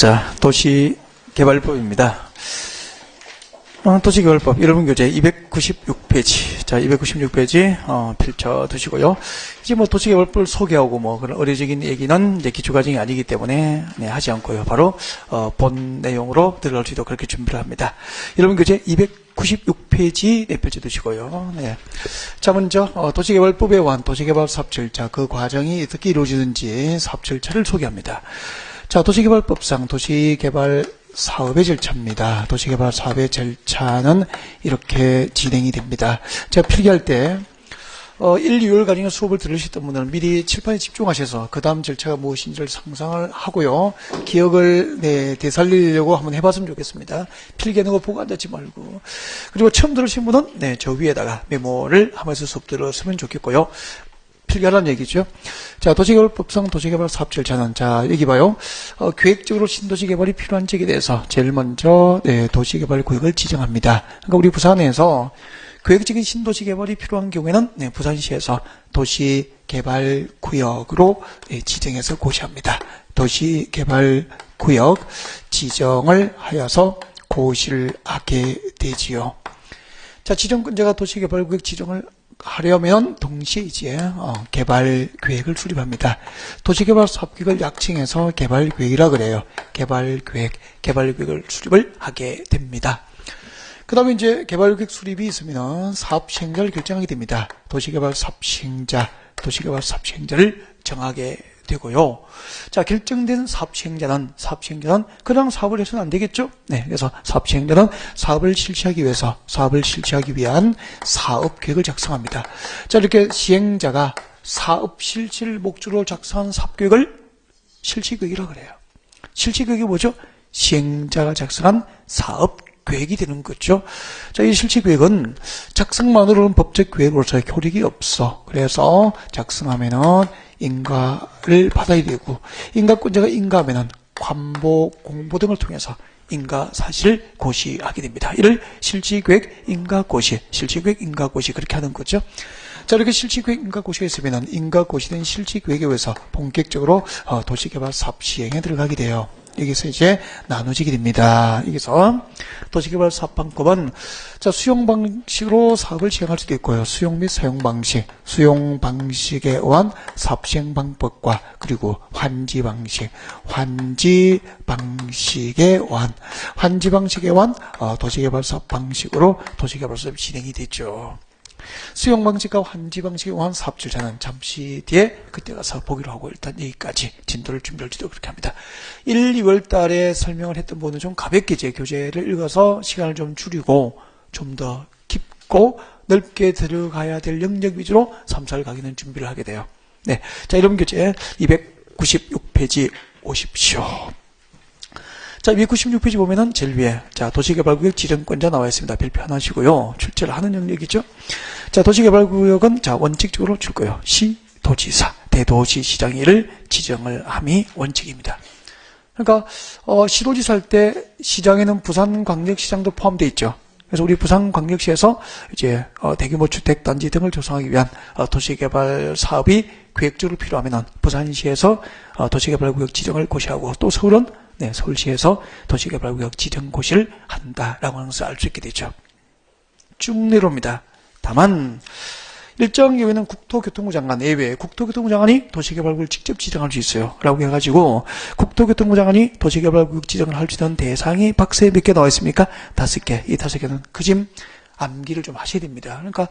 자, 도시개발법입니다. 도시개발법 여러분 교재 296페이지. 자, 296페이지 펼쳐 두시고요. 이제 뭐 도시개발법을 소개하고 뭐 그런 의례적인 얘기는 이제 기초과정이 아니기 때문에 하지 않고요. 바로 본 내용으로 들어갈 수 있도록 그렇게 준비를 합니다. 여러분 교재 296페이지 펼쳐 두시고요. 네. 자, 먼저 도시개발법에 관한 도시개발 사업 절차, 그 과정이 어떻게 이루어지는지 사업 절차를 소개합니다. 자, 도시개발법상 도시개발 사업의 절차입니다. 도시개발 사업의 절차는 이렇게 진행이 됩니다. 제가 필기할 때 1, 2월 과정에 수업을 들으셨던 분들은 미리 칠판에 집중하셔서 그 다음 절차가 무엇인지를 상상을 하고요. 기억을 되살리려고 한번 해봤으면 좋겠습니다. 필기하는 거 보고 앉았지 말고. 그리고 처음 들으신 분은 저 위에다가 메모를 하면서 수업 들었으면 좋겠고요. 필기하라는 얘기죠. 자, 도시개발법상 도시개발 사업 절차는, 자, 여기 봐요. 계획적으로 신도시 개발이 필요한 지역에 대해서 제일 먼저 도시개발 구역을 지정합니다. 그러니까 우리 부산에서 계획적인 신도시 개발이 필요한 경우에는 부산시에서 도시개발 구역으로 지정해서 고시합니다. 도시개발 구역 지정을 하여서 고시를 하게 되지요. 자, 지정권자가 도시개발구역 지정을 하려면 동시에 이제 개발 계획을 수립합니다. 도시개발 사업계획을 약칭해서 개발 계획이라 그래요. 개발 계획을 수립을 하게 됩니다. 그 다음에 이제 개발 계획 수립이 있으면 사업 시행자를 결정하게 됩니다. 도시개발 사업 시행자를 정하게 되고요. 자, 결정된 사업 시행자는 그냥 사업을 해서는 안 되겠죠? 네, 그래서 사업 시행자는 사업을 실시하기 위한 사업 계획을 작성합니다. 자, 이렇게 시행자가 사업 실시를 목적으로 작성한 사업 계획을 실시계획이라고 그래요. 실시계획이 뭐죠? 시행자가 작성한 사업 계획이 되는 거죠. 자, 이 실시계획은 작성만으로는 법적 계획으로서의 효력이 없어. 그래서 작성하면은 인가를 받아야 되고, 인가권자가 인가하면은 관보, 공보 등을 통해서 인가 사실을 고시하게 됩니다. 이를 실시계획 인가고시 그렇게 하는 거죠. 자, 이렇게 실시계획 인가고시가 있으면은 인가고시된 실시계획에 의해서 본격적으로 도시개발 사업 시행에 들어가게 돼요. 여기서 이제 나눠지게 됩니다. 여기서 도시개발 사업방법은, 자, 수용 방식으로 사업을 시행할 수도 있고요. 수용 및 사용 방식에 의한 사업 시행 방법과, 그리고 환지 방식에 의한 도시개발 사업 방식으로 도시개발 사업이 진행이 되죠. 수용 방식과 환지 방식에 의한 사업 절차는 잠시 뒤에 그때 가서 보기로 하고, 일단 여기까지 진도를 준비할지도 그렇게 합니다. 1, 2월 달에 설명을 했던 부분은 좀 가볍게 제 교재를 읽어서 시간을 좀 줄이고 좀 더 깊고 넓게 들어가야 될 영역 위주로 3, 4월 가기는 준비를 하게 돼요. 네, 자, 이런 교재 296페이지 오십시오. 자, 296페이지 보면은 제일 위에, 자, 도시개발구역 지정권자 나와 있습니다. 별표 하나 하시고요. 출제를 하는 영역이죠. 자, 도시개발구역은, 자, 원칙적으로 줄 거예요. 시, 도지사, 대도시시장이 이를 지정을 함이 원칙입니다. 그러니까, 시도지사 할 때 시장에는 부산광역시장도 포함되어 있죠. 그래서 우리 부산광역시에서 이제, 대규모 주택단지 등을 조성하기 위한 도시개발 사업이 계획적으로 필요하면은 부산시에서 도시개발구역 지정을 고시하고, 또 서울은 서울시에서 도시개발구역 지정고시를 한다라고 하는 것을 알 수 있게 되죠. 쭉 내려옵니다. 다만 일정 경우에는 국토교통부 장관 예외, 국토교통부 장관이 도시개발구역을 직접 지정할 수 있어요. 라고 해가지고 국토교통부 장관이 도시개발구역 지정을 할 수 있는 대상이 박스에 몇 개 나와 있습니까? 5개. 이 5개는 그 집 암기를 좀 하셔야 됩니다. 그러니까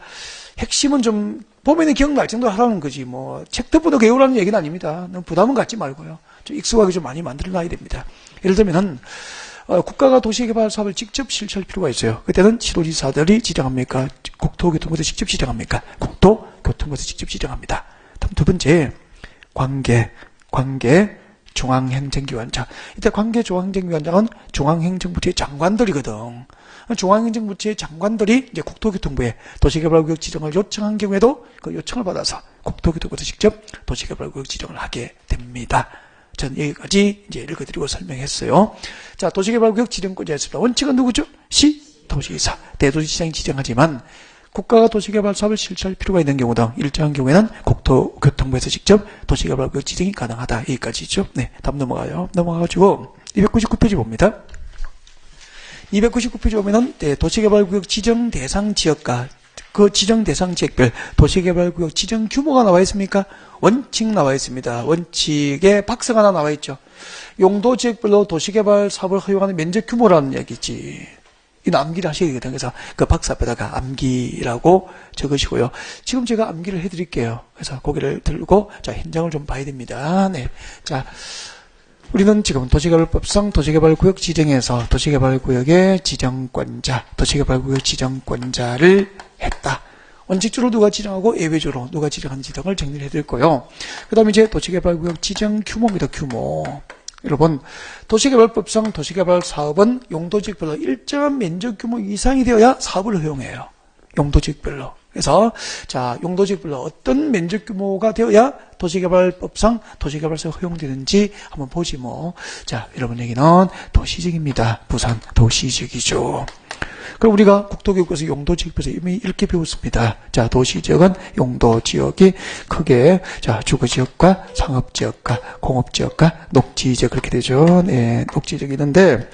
핵심은 좀 보면은 기억날 정도로 하라는 거지, 뭐 책도보다 외우라는 얘기는 아닙니다. 너무 부담은 갖지 말고요. 좀 익숙하게 좀 많이 만들어놔야 됩니다. 예를 들면은 국가가 도시개발 사업을 직접 실시할 필요가 있어요. 그때는 시도지사들이 지정합니까? 국토교통부에서 직접 지정합니까? 국토교통부에서 직접 지정합니다. 다음 두 번째, 관계 중앙행정기관장. 이때 관계 중앙행정기관장은 중앙행정부처의 장관들이거든. 중앙행정부처의 장관들이 이제 국토교통부에 도시개발구역 지정을 요청한 경우에도 그 요청을 받아서 국토교통부에서 직접 도시개발구역 지정을 하게 됩니다. 전 여기까지 이제 읽어드리고 설명했어요. 자, 도시개발구역 지정권자였습니다. 원칙은 누구죠? 시, 도시사, 대도시시장이 지정하지만 국가가 도시개발 사업을 실시할 필요가 있는 경우 등 일정한 경우에는 국토교통부에서 직접 도시개발구역 지정이 가능하다. 여기까지죠. 네, 다음 넘어가요. 넘어가가지고 299페이지 봅니다. 299페이지 보면은 도시개발구역 지정 대상 지역과 그 지정 대상 지역별 도시개발구역 지정 규모가 나와 있습니까? 원칙 나와 있습니다. 원칙에 박스가 하나 나와 있죠. 용도 지역별로 도시개발 사업을 허용하는 면적 규모라는 얘기지. 이 암기를 하셔야 되거든요. 그래서 그 박스 앞에다가 암기라고 적으시고요. 지금 제가 암기를 해드릴게요. 그래서 고개를 들고 자 현장을 좀 봐야 됩니다. 네, 자. 우리는 지금 도시개발법상 도시개발구역 지정에서 도시개발구역의 지정권자, 도시개발구역 지정권자를 했다. 원칙적으로 누가 지정하고 예외적으로 누가 지정하는지 등을 정리를 해드릴 거예요. 그 다음에 이제 도시개발구역 지정 규모입니다. 규모. 여러분, 도시개발법상 도시개발 사업은 용도지역별로 일정한 면적 규모 이상이 되어야 사업을 허용해요. 용도지역별로. 그래서 자 용도지역별로 어떤 면적 규모가 되어야 도시개발법상 도시개발사가 허용되는지 한번 보지 뭐. 자 여러분 여기는 도시지역입니다. 부산 도시지역이죠. 그럼 우리가 국토교육에서 용도지역에서 이미 이렇게 배웠습니다. 자 도시지역은 용도지역이 크게 자 주거지역과 상업지역과 공업지역과 녹지지역 그렇게 되죠. 네, 녹지지역이 있는데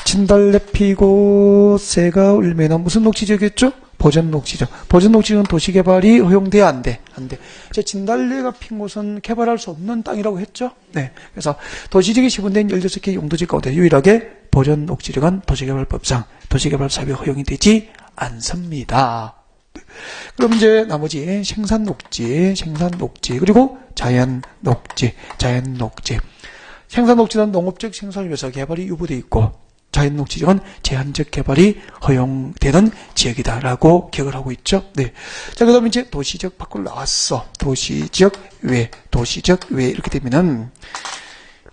진달래 피고 새가 울면은 무슨 녹지지역이었죠? 보전녹지지역. 보전녹지지역은 도시개발이 허용돼야 안 돼. 안 돼. 진달래가 핀 곳은 개발할 수 없는 땅이라고 했죠? 네. 그래서 도시지역이 시분된 16개 용도지역 가운데 유일하게 보전녹지지역은 도시개발법상 도시개발 사업이 허용이 되지 않습니다. 그럼 이제 나머지 생산녹지, 그리고 자연녹지. 생산녹지는 농업적 생산을 위해서 개발이 유보되어 있고 자연녹지지역은 제한적 개발이 허용되는 지역이다라고 기억을 하고 있죠. 네. 자, 그 다음에 이제 도시지역 밖으로 나왔어. 도시지역 외 이렇게 되면은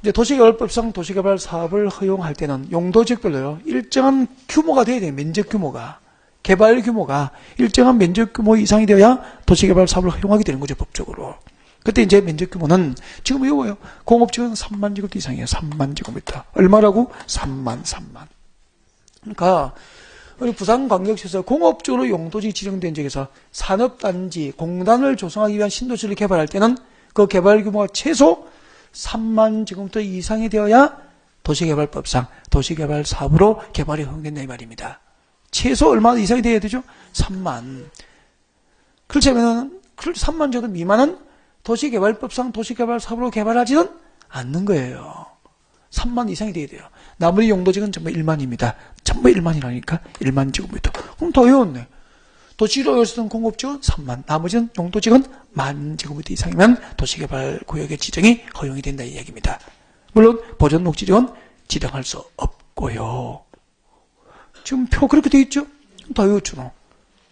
이제 도시개발법상 도시개발 사업을 허용할 때는 용도지역별로요. 일정한 규모가 돼야 돼요. 면적 규모가. 개발 규모가 일정한 면적 규모 이상이 되어야 도시개발 사업을 허용하게 되는 거죠. 법적으로. 그때 이제 면적 규모는 지금 외워요. 공업지역은 3만 제곱미터 이상이에요. 3만 제곱미터. 얼마라고? 3만. 그러니까 우리 부산광역시에서 공업적으로 용도지 지정된 지역에서 산업단지, 공단을 조성하기 위한 신도시를 개발할 때는 그 개발 규모가 최소 3만 제곱미터 이상이 되어야 도시개발법상 도시개발 사업으로 개발이 허용된다 이 말입니다. 최소 얼마 이상이 되어야 되죠? 3만. 그렇다면 3만 제곱 미만은 도시개발법상 도시개발 사업으로 개발하지는 않는 거예요. 3만 이상이 돼야 돼요. 나머지 용도지역은 전부 1만입니다. 전부 1만이라니까 1만 제곱미터. 그럼 더 외웠네. 도시로 쓰던 공업지역은 3만, 나머지는 용도지역은 1만 제곱미터 이상이면 도시개발 구역의 지정이 허용이 된다 이 얘기입니다. 물론 보전녹지지역은 지정할 수 없고요. 지금 표 그렇게 돼 있죠? 더 외웠죠.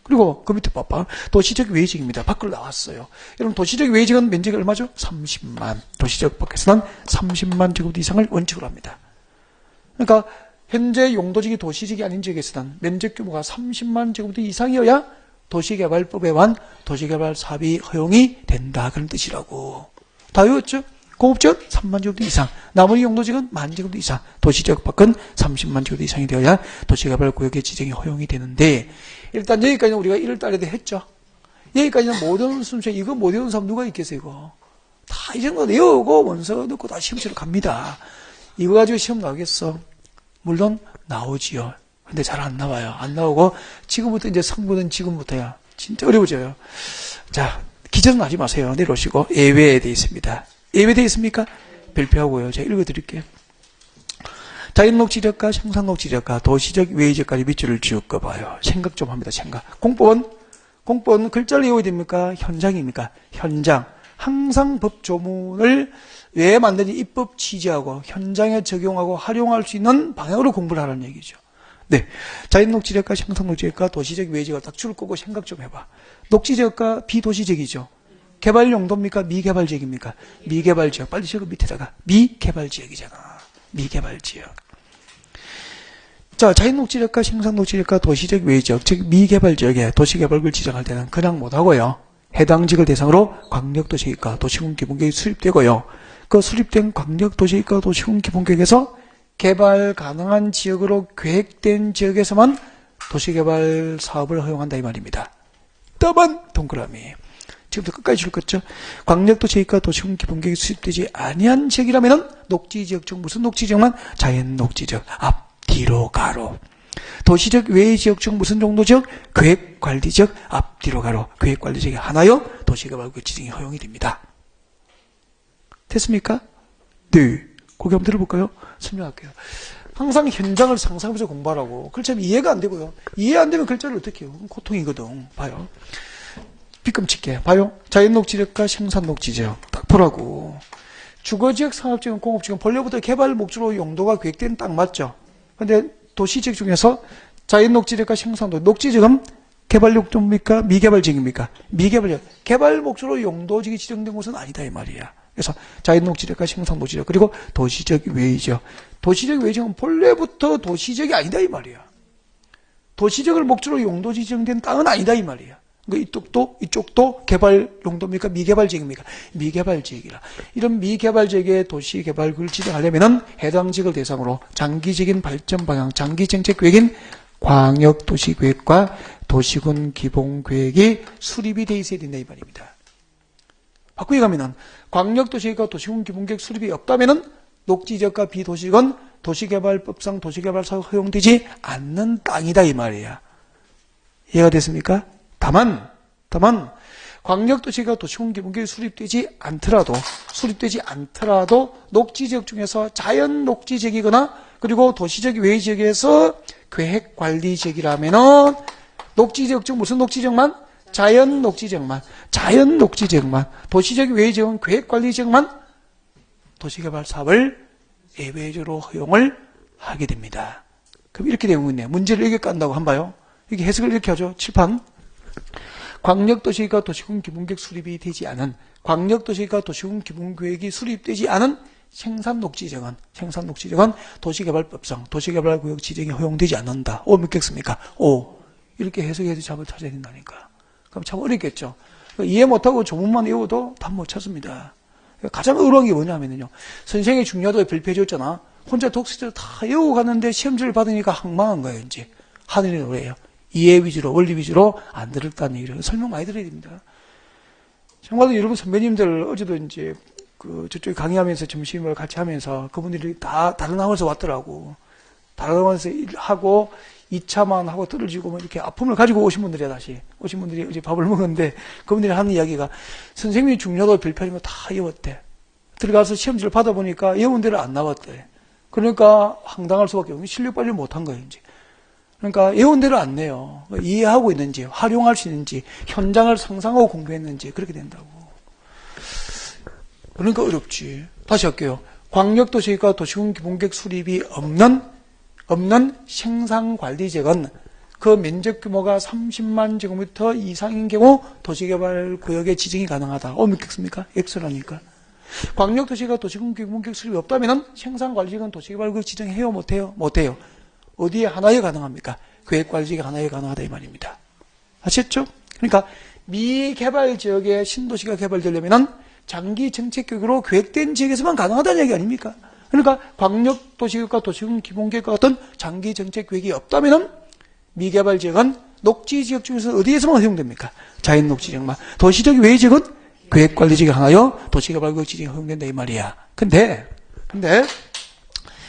그리고 그 밑에 봐봐. 도시적 외지역입니다. 밖으로 나왔어요. 여러분 도시적 외지역은 면적이 얼마죠? 30만. 도시적 밖에서는 30만 제곱미터 이상을 원칙으로 합니다. 그러니까 현재 용도지역이 도시지역이 아닌 지역에서는 면적 규모가 30만 제곱미터 이상이어야 도시개발법에 의한 도시개발 사업이 허용이 된다. 그런 뜻이라고. 다 외웠죠? 공업지역은 3만 제곱미터 이상, 나머지 용도지역은 1만 제곱미터 이상, 도시지역 밖은 30만 제곱미터 이상이 되어야 도시개발 구역의 지정이 허용이 되는데 일단 여기까지는 우리가 1월달에도 했죠. 여기까지는 못 외우는 순서, 이거 못 외우는 사람 누가 있겠어요, 이거. 다 이 정도 외우고 원서 넣고 다 시험 치러 갑니다. 이거 가지고 시험 나오겠어? 물론 나오지요. 근데 잘 안 나와요. 안 나오고 지금부터 이제 성분은 지금부터야. 진짜 어려워져요. 자, 기절은 하지 마세요. 내려오시고 예외에 되어 있습니다. 예외되어 있습니까? 발표하고요. 제가 읽어드릴게요. 자연녹지지역과 생산녹지지역과 도시적 외지역까지 밑줄을 지을까 봐요. 생각 좀 합니다. 생각. 공법은 글자를 외워야 됩니까? 현장입니까? 현장. 항상 법조문을 왜 만드는지 입법 취지하고 현장에 적용하고 활용할 수 있는 방향으로 공부를 하라는 얘기죠. 네. 자연녹지지역과 생산녹지지역과 도시적 외지역을 딱 줄을 끄고 생각 좀 해봐. 녹지지역과 비도시지역이죠. 개발 용도입니까? 미개발지역입니까? 미개발지역. 빨리 적어 밑에다가. 미개발지역이잖아. 미개발지역. 자, 자연녹지지역과 생산녹지지역과 도시적 외지역, 즉 미개발지역에 도시개발구를 지정할 때는 그냥 못하고요. 해당 지역을 대상으로 광역도시계획과 도시군 기본계획이 수립되고요. 그 수립된 광역도시계획과 도시군 기본계획에서 개발 가능한 지역으로 계획된 지역에서만 도시개발 사업을 허용한다 이 말입니다. 답은 동그라미. 지금부터 끝까지 줄 거죠. 광역도시계획과 도시군 기본계획이 수립되지 아니한 지역이라면은 녹지지역적 무슨 녹지지역만 자연 녹지지역 앞뒤로 가로. 도시적 외의 지역중 무슨 정도지역? 계획관리지역 앞뒤로 가로. 계획관리지역이 하나요? 도시개발구역 지정이 허용이 됩니다. 됐습니까? 네. 거기 한번 들어볼까요? 설명할게요. 항상 현장을 상상하면서 공부하라고. 글자면 이해가 안 되고요. 이해 안 되면 글자를 어떻게 해요? 고통이거든. 봐요. 빗금칠게. 봐요. 자연녹지지역과 생산녹지지역. 딱 보라고. 주거지역, 상업지역, 공업지역 본래부터 개발 목적으로 용도가 계획된 딱 맞죠? 근데 도시지역 중에서 자연녹지지역과 생산녹, 녹지지역은 개발 용도입니까? 미개발지역입니까? 미개발지역. 개발 목적으로 용도지역이 지정된 곳은 아니다 이 말이야. 그래서 자연녹지지역과 생산녹지지역 그리고 도시적 외지역. 도시적 외지역은 본래부터 도시지역이 아니다 이 말이야. 도시적을 목적으로 용도지 지정된 땅은 아니다 이 말이야. 그러니까 이쪽도 개발 용도입니까? 미개발지역입니까? 미개발지역이라. 이런 미개발지역의 도시개발구역을 지정하려면은 해당 지역을 대상으로 장기적인 발전 방향, 장기정책계획인 광역도시계획과 도시군 기본계획이 수립이 돼 있어야 된다 이 말입니다. 바꾸기 가면은 광역도시계획과 도시군 기본계획 수립이 없다면은 녹지지역과 비도시군 도시개발법상 도시개발사가 허용되지 않는 땅이다 이 말이야. 이해가 됐습니까? 다만 광역도시가 도시군 기본계획이 수립되지 않더라도 녹지지역 중에서 자연 녹지지역이거나 그리고 도시적 외지역에서 계획관리지역이라면은 녹지지역 중 무슨 녹지지역만? 자연 녹지지역만 도시적 외지역은 계획관리지역만 도시개발 사업을 예외적으로 허용을 하게 됩니다. 그럼 이렇게 되면 문제를 이렇게 깐다고 한번 봐요. 이게 해석을 이렇게 하죠. 칠판. 광역도시가 도시군 기본계획 수립이 되지 않은 광역도시가 도시군 기본계획이 수립되지 않은 생산녹지지역은 도시개발법상 도시개발구역 지정이 허용되지 않는다. 오 믿겠습니까? 오 이렇게 해석해서 답을 찾아야 된다니까. 그럼 참 어렵겠죠. 이해 못하고 조문만 외워도 답 못 찾습니다. 가장 어려운 게 뭐냐면요. 선생님이 중요하다고 발표해줬잖아. 혼자 독서를 다 외우고 갔는데 시험지를 받으니까 항망한 거예요. 이제 하늘의 노래예요. 이해 위주로 원리 위주로 안 들었다는 얘기를 설명 많이 들어야 됩니다. 정말로 여러분 선배님들 어제도 이제 저쪽에 강의하면서 점심을 같이 하면서 그분들이 다 다른 학원에서 왔더라고. 다른 학원에서 일하고 2차만 하고 떨어지고 뭐 이렇게 아픔을 가지고 오신 분들이야 다시. 오신 분들이 어제 밥을 먹었는데 그분들이 하는 이야기가 선생님이 중요하다고 별표하는 거 다 외웠대. 들어가서 시험지를 받아보니까 외운 대로 안 나왔대. 그러니까 황당할 수밖에 없는 실력 발휘를 못한 거예요 이제. 그러니까 외운 대로 안 내요. 이해하고 있는지 활용할 수 있는지 현장을 상상하고 공부했는지 그렇게 된다고. 그러니까 어렵지. 다시 할게요. 광역도시가 도시군 기본계획 수립이 없는 생산관리지역은 그 면적 규모가 30만 제곱미터 이상인 경우 도시개발구역의 지정이 가능하다. 믿겠습니까? X라니까. 광역도시가 도시군 기본계획 수립이 없다면 생산관리지역은 도시개발구역 지정해요? 못해요? 못해요. 어디에 하나에 가능합니까? 계획관리지역이 하나에 가능하다 이 말입니다. 아셨죠? 그러니까 미개발지역에 신도시가 개발되려면 장기 정책계획으로 계획된 지역에서만 가능하다는 얘기 아닙니까? 그러니까 광역도시계획과 도시군 기본계획과 같은 장기 정책계획이 없다면 미개발지역은 녹지지역 중에서 어디에서만 허용됩니까? 자연녹지지역만. 도시적 외지역은 계획관리지역이 하나요? 도시개발구역 지정이 허용된다 이 말이야. 근데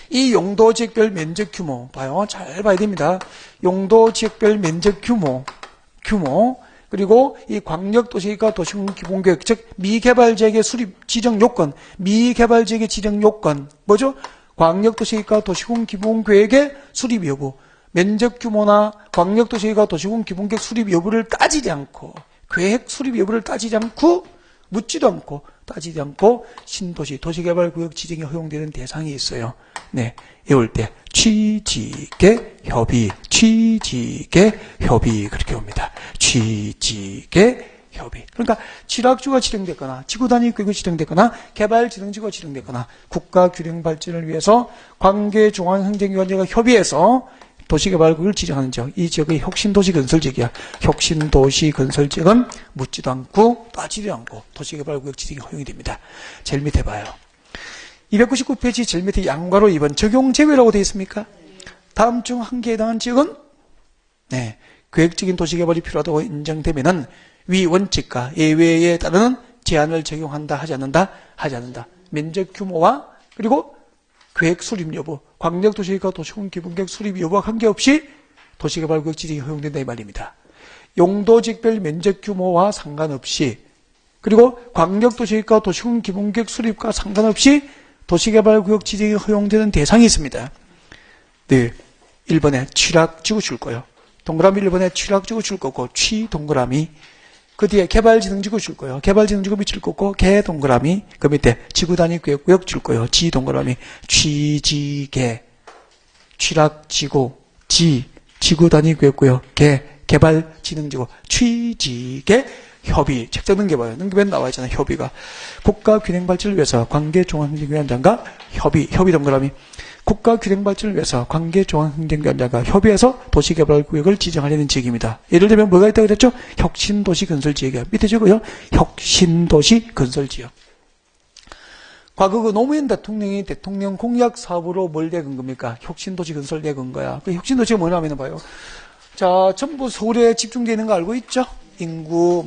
이 용도지역별 면적 규모 봐요. 잘 봐야 됩니다. 용도지역별 면적 규모 그리고 이 광역도시계획과 도시군 기본계획 즉 미개발지역의 수립 지정 요건 미개발지역의 지정 요건 뭐죠? 광역도시계획과 도시군 기본계획의 수립 여부 면적 규모나 광역도시계획과 도시군 기본계획 수립 여부를 따지지 않고 계획 수립 여부를 따지지 않고 묻지도 않고 따지지 않고 신도시 도시개발구역 지정이 허용되는 대상이 있어요. 네, 외울 때 취지계 협의 그렇게 옵니다. 취지계 협의. 그러니까 지락주가 지정됐거나 지구단위구역이 지정됐거나 개발지정지구가 지정됐거나 국가 균형 발전을 위해서 관계 중앙행정기관들과 협의해서 도시개발구역을 지정하는 지역, 이 지역의 혁신도시 건설지역이야. 혁신도시 건설지역은 묻지도 않고 따지도 않고 도시개발구역 지정이 허용이 됩니다. 제일 밑에 봐요. 299페이지 제일 밑에 양괄호 2번 적용제외라고 되어 있습니까? 다음 중 한 개에 해당한 지역은 네, 계획적인 도시개발이 필요하다고 인정되면은 위 원칙과 예외에 따르는 제한을 적용한다, 하지 않는다, 하지 않는다. 면적 규모와 그리고 계획 수립 여부, 광역도시계획과 도시군 기본계획 수립 여부와 관계없이 도시개발구역 지정이 허용된다 이 말입니다. 용도지역별 면적 규모와 상관없이 그리고 광역도시계획과 도시군 기본계획 수립과 상관없이 도시개발구역 지정이 허용되는 대상이 있습니다. 네, 1번에 취락 찍어줄 거예요. 동그라미 1번에 취락 찍어줄 거고 취 동그라미 그 뒤에 개발진흥지구 줄 거예요. 개발진흥지구 밑줄 꽂고 개 동그라미 그 밑에 지구단위구역 줄 거예요. 지 동그라미 취지개 취락지구 지 지구단위구역 개 개발진흥지구 취지개 협의 책 적는 게 뭐예요? 능급에 나와 있잖아요. 협의가 국가균행발전을 위해서 관계중앙행정위원장과 협의 동그라미 국가균행발전을 위해서 관계중앙행정위원장과 협의해서 도시개발구역을 지정하려는 지역입니다. 예를 들면 뭐가 있다고 그랬죠? 혁신도시건설지역이요. 밑에 적어요. 혁신도시건설지역. 과거 그 노무현 대통령이 대통령 공약 사업으로 뭘 내건 겁니까? 혁신도시건설 내건 거야. 그 혁신도시가 뭐냐면 봐요. 자, 전부 서울에 집중되어 있는 거 알고 있죠? 인구,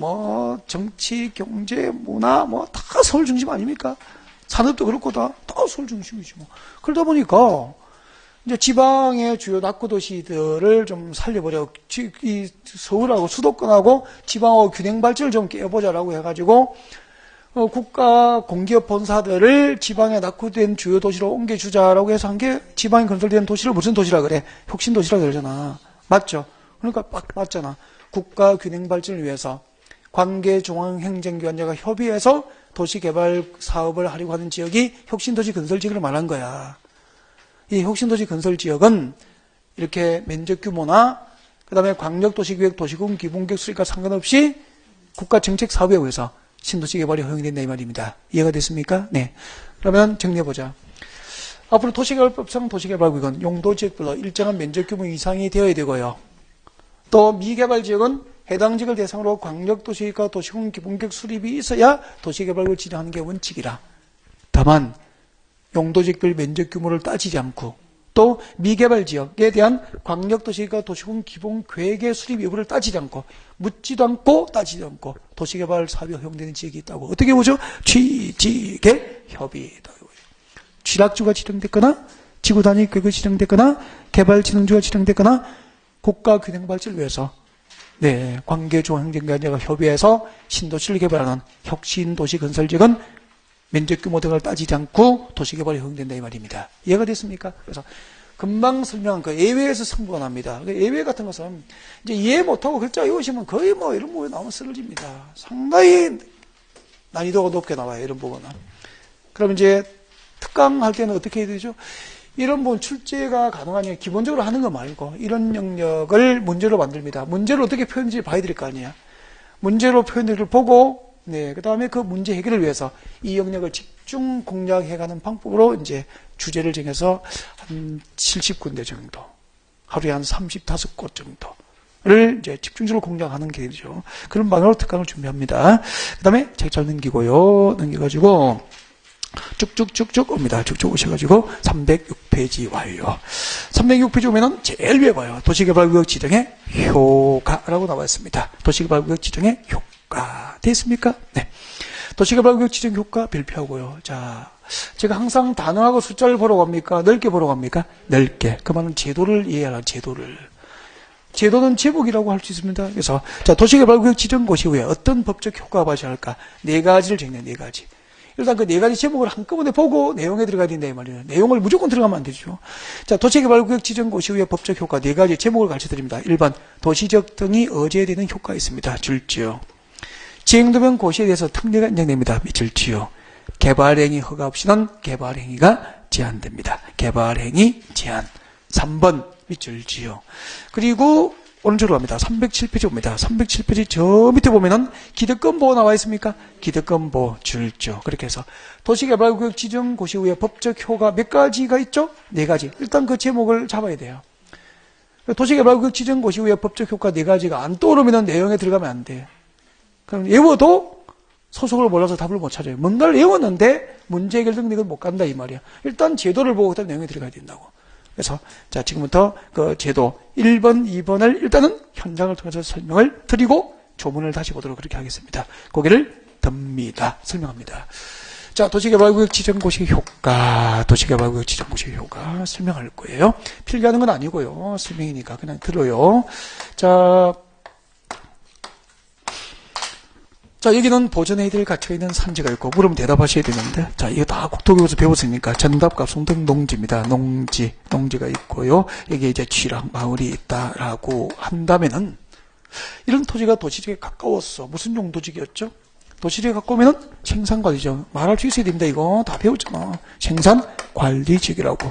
정치, 경제, 문화, 다 서울 중심 아닙니까? 산업도 그렇고 다 서울 중심이죠. 그러다 보니까, 이제 지방의 주요 낙후도시들을 좀 살려보려. 이 서울하고 수도권하고 지방하고 균형 발전을 좀 깨보자라고 해가지고, 국가 공기업 본사들을 지방에 낙후된 주요 도시로 옮겨주자라고 해서 한 게 지방에 건설된 도시를 무슨 도시라 그래? 혁신도시라 그러잖아. 맞죠? 그러니까 딱 맞잖아. 국가 균형 발전을 위해서 관계중앙행정기관장과 협의해서 도시개발 사업을 하려고 하는 지역이 혁신도시 건설지역을 말한 거야. 이 혁신도시 건설지역은 이렇게 면적 규모나 그 다음에 광역도시계획, 도시군 기본계획 수립과 상관없이 국가정책사업에 의해서 신도시 개발이 허용된다 이 말입니다. 이해가 됐습니까? 네. 그러면 정리해보자. 앞으로 도시개발법상 도시개발구역은 용도지역별로 일정한 면적 규모 이상이 되어야 되고요. 또 미개발지역은 해당 지역을 대상으로 광역도시계획과 도시군 기본계획 수립이 있어야 도시개발구역을 지정하는 게 원칙이라. 다만 용도지역별 면적 규모를 따지지 않고 또 미개발지역에 대한 광역도시계획과 도시군 기본계획의 수립 여부를 따지지 않고 묻지도 않고 따지지 않고 도시개발 사업이 허용되는 지역이 있다고. 어떻게 보죠? 취지계 협의다. 취락주가 지정됐거나 지구단위구역이 지정됐거나 개발진흥주가 지정됐거나 국가균형발전을 위해서 관계중앙행정기관장과 협의해서 신도시를 개발하는 혁신도시 건설지역은 면적규모 등을 따지지 않고 도시개발이 허용된다 이 말입니다. 이해가 됐습니까? 그래서 금방 설명한 그 예외에서 승부가 납니다. 그 예외 같은 것은 이제 이해 못하고 글자 외우시면 거의 이런 부분이 나오면 쓰러집니다. 상당히 난이도가 높게 나와요. 이런 부분은. 그럼 이제 특강 할 때는 어떻게 해야 되죠? 이런 부분 출제가 가능하냐 기본적으로 하는 거 말고 이런 영역을 문제로 만듭니다. 문제를 어떻게 표현인지 봐야 될 거 아니야. 문제로 표현을 보고 그 다음에 그 문제 해결을 위해서 이 영역을 집중 공략해가는 방법으로 이제 주제를 정해서 한 70군데 정도, 하루에 한 35곳 정도를 이제 집중적으로 공략하는 게 되죠. 그런 방향으로 특강을 준비합니다. 그 다음에 책 잘 넘기고요. 넘겨가지고 쭉쭉쭉쭉 옵니다. 쭉쭉 오셔가지고 306페이지 와요. 306페이지 오면은 제일 위에 봐요. 도시개발구역 지정의 효과라고 나와 있습니다. 도시개발구역 지정의 효과. 됐습니까? 네. 도시개발구역 지정 효과 발표하고요. 자, 제가 항상 단어하고 숫자를 보러 갑니까? 넓게 보러 갑니까? 넓게. 그 말은 제도를 이해하라, 제도를. 제도는 제목이라고 할 수 있습니다. 그래서, 자, 도시개발구역 지정 고시 후에 어떤 법적 효과가 발생할까? 4가지를 정리해, 4가지. 일단 그 4가지 제목을 한꺼번에 보고 내용에 들어가야 된다, 이 말이에요. 내용을 무조건 들어가면 안 되죠. 자, 도시개발구역 지정 고시 후에 법적 효과 4가지 제목을 가르쳐 드립니다. 1번, 도시적 등이 어제되는 효과가 있습니다. 줄지요. 지행도면 고시에 대해서 특례가 인정됩니다. 줄지요. 개발행위 허가 없이는 개발행위가 제한됩니다. 개발행위 제한. 3번, 밑줄지요. 그리고 오른쪽으로 갑니다. 307페이지 옵니다. 307페이지 저 밑에 보면은 기득권 보호 나와 있습니까? 기득권 보호 줄죠. 그렇게 해서 도시개발구역 지정 고시 후에 법적 효과 몇 가지가 있죠? 4가지. 일단 그 제목을 잡아야 돼요. 도시개발구역 지정 고시 후에 법적 효과 4가지가 안 떠오르면 내용에 들어가면 안 돼. 그럼 외워도 소속을 몰라서 답을 못 찾아요. 뭔가를 외웠는데 문제 해결 등록을 못 간다 이 말이야. 일단 제도를 보고 그다음 내용에 들어가야 된다고. 그래서 자 지금부터 그 제도 1번, 2번을 일단은 현장을 통해서 설명을 드리고 조문을 다시 보도록 그렇게 하겠습니다. 고개를 듭니다. 설명합니다. 자, 도시개발구역 지정고시의 효과, 도시개발구역 지정고시의 효과 설명할 거예요. 필기하는 건 아니고요. 설명이니까 그냥 들어요. 자, 여기는 보전회의들 갇혀있는 산지가 있고, 물으면 대답하셔야 되는데, 자, 이거 다 국토교에서 배웠으니까, 전답과 송등 농지입니다. 농지가 있고요. 여기에 이제 쥐랑 마을이 있다라고 한다면은, 이런 토지가 도시지역에 가까웠어. 무슨 용도지역이었죠? 도시지역에 가까우면은 생산관리지역. 말할 수 있어야 됩니다. 이거 다 배웠잖아. 생산관리지역이라고.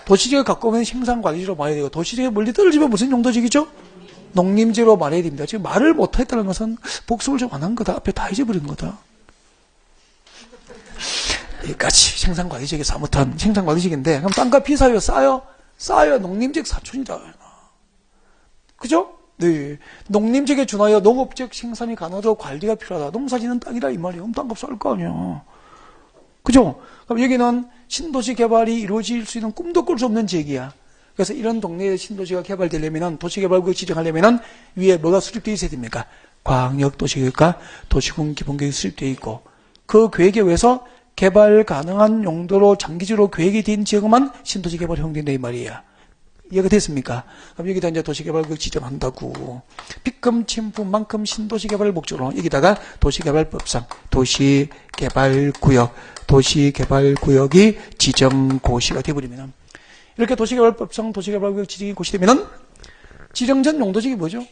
도시지역에 가까우면 생산관리지역으로 말해야 되고, 도시지역에 멀리 떨어지면 무슨 용도지역이죠? 농림지로 말해야 됩니다. 지금 말을 못했다는 것은 복습을 좀 안 한 거다. 앞에 다 잊어버린 거다. 여기까지 생산관리지역에서 아무튼 생산관리지역인데, 그럼 땅값 비싸요? 싸요. 농림지역 사촌이다. 그죠? 네. 농림지역에 준하여 농업지역 생산이 가능하도록 관리가 필요하다. 농사 짓는 땅이라 이 말이에요. 그럼 땅값 쌀 거 아니야. 그죠? 그럼 여기는 신도시 개발이 이루어질 수 있는 꿈도 꿀 수 없는 지역이야. 그래서 이런 동네에 신도시가 개발되려면, 도시개발구역 지정하려면 위에 뭐가 수립되어 있어야 됩니까? 광역도시계획과 도시군 기본계획이 수립되어 있고, 그 계획에 의해서 개발 가능한 용도로 장기적으로 계획이 된 지역만 신도시 개발이 허용된다 이 말이에요. 이해가 됐습니까? 그럼 여기다 이제 도시개발구역 지정한다고. 빗금 침품만큼 신도시 개발을 목적으로 여기다가 도시개발법상 도시개발구역이 지정고시가 되어버리면, 이렇게 도시개발법상 도시개발구역 지정이 고시되면은 지정전 용도지역이 뭐죠?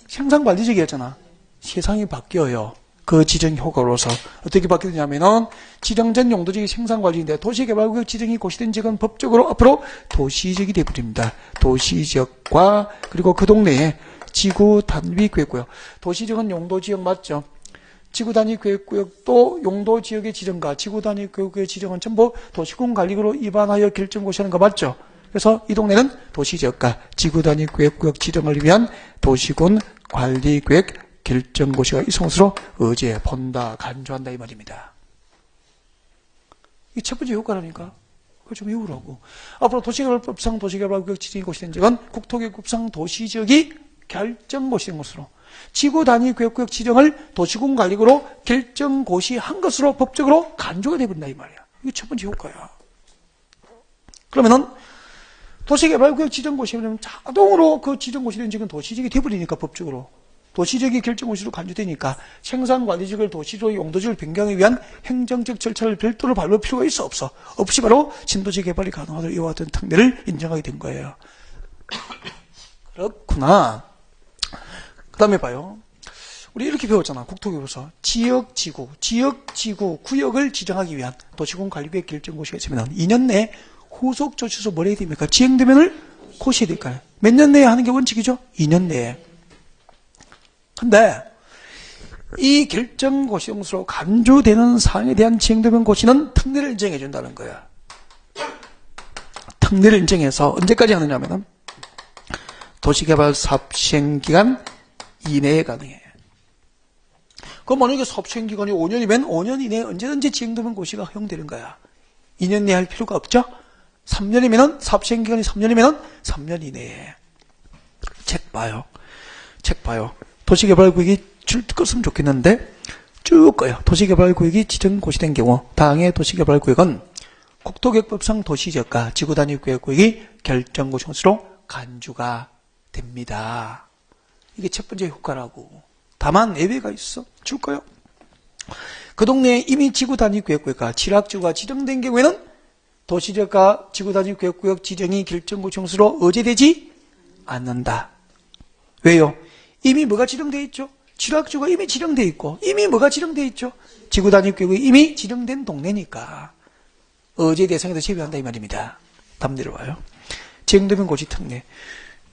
생산관리지역이었잖아. 세상이 바뀌어요. 그 지정 효과로서 어떻게 바뀌느냐면은 지정전 용도지역이 생산관리인데 도시개발구역 지정이 고시된 지역은 법적으로 앞으로 도시지역이 되어버립니다. 도시지역과 그리고 그 동네에 지구단위계획구역. 도시지역은 용도지역 맞죠? 지구단위계획구역도 용도지역의 지정과 지구단위계획구역의 지정은 전부 도시군관리구로 입안하여 결정고시하는 거 맞죠? 그래서 이 동네는 도시지역과 지구단위계획구역 지정을 위한 도시군관리계획 결정고시가 이성으로 의지해 본다, 간주한다 이 말입니다. 이게 첫 번째 효과라니까. 그걸 좀 외우라고. 앞으로 도시개발법상 도시개발구역 지정이 고시된 지역은 국토개발법상 도시지역이 결정고시된 것으로, 지구단위계획구역 지정을 도시군관리구로 결정고시한 것으로 법적으로 간주가 되어버린다 이 말이야. 이게 첫 번째 효과야. 그러면은 도시개발구역 지정고시하면 자동으로 그 지정고시된 지역은 도시지역이 되어버리니까 법적으로. 도시지역이 결정고시로 간주되니까 생산관리지역을 도시지역 용도지역을 변경하기 위한 행정적 절차를 별도로 밟을 필요가 있어 없어? 없이 바로 신도시 개발이 가능하도록 이와 같은 특례를 인정하게 된 거예요. 그렇구나. 그 다음에 봐요. 우리 이렇게 배웠잖아. 국토교에서 지역지구, 구역을 지정하기 위한 도시군관리계획 결정고시가 있으면 2년 내에 후속조치서 뭘 해야 됩니까? 지행되면을 고시해야 될까요? 몇 년 내에 하는 게 원칙이죠? 2년 내에. 근데 이 결정고시 용수로 간주되는 사항에 대한 지행되면 고시는 특례를 인정해 준다는 거야. 특례를 인정해서 언제까지 하느냐면은 도시개발 사업시행기간 이내에 가능해. 그럼 만약에 사업시행기간이 5년이면 5년 이내에 언제든지 지행되면 고시가 허용되는 거야. 2년 내에 할 필요가 없죠? 3년이면은, 사업시행기간이 3년이면은 3년 이내에. 책 봐요. 도시개발구역이 줄 껐으면 좋겠는데, 쭉 꺼요. 도시개발구역이 지정고시된 경우, 다항의 도시개발구역은 국토계획법상 도시지역과 지구단위계획구역이 결정고시로 간주가 됩니다. 이게 첫 번째 효과라고. 다만 예외가 있어. 줄까요? 그 동네에 이미 지구단위계획구역과 칠학지구가 지정된 경우에는 도시지역과 지구단위계획구역 지정이 결정고시로 의제되지 않는다. 왜요? 이미 뭐가 지정되어 있죠? 칠학지구가 이미 지정되어 있고, 이미 뭐가 지정되어 있죠? 지구단위계획이 이미 지정된 동네니까 의제 대상에서 제외한다 이 말입니다. 다음 내려와요. 지정되면 고시 특례.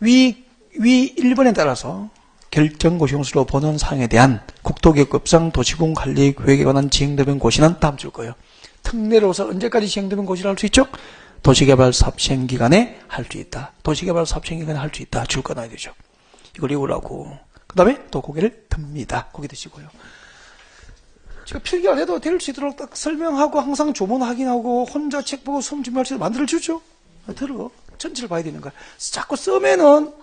위 1번에 따라서 결정고시용수로 보는 사항에 대한 국토계획법상 도시군관리계획에 관한 지행되면 고시는 다음 줄 거예요. 특례로서 언제까지 지행되면 고시를 할 수 있죠? 도시개발 사업시행기간에 할 수 있다. 도시개발 사업시행기간에 할 수 있다. 줄 거놔야 되죠. 이걸 외우라고. 그 다음에 또 고개를 듭니다. 고개 드시고요. 제가 필기 안 해도 될 수 있도록 딱 설명하고 항상 조문 확인하고 혼자 책 보고 수험 준비할 수 있도록 만들어주죠. 들어. 전체를 봐야 되는 거야. 자꾸 쓰면은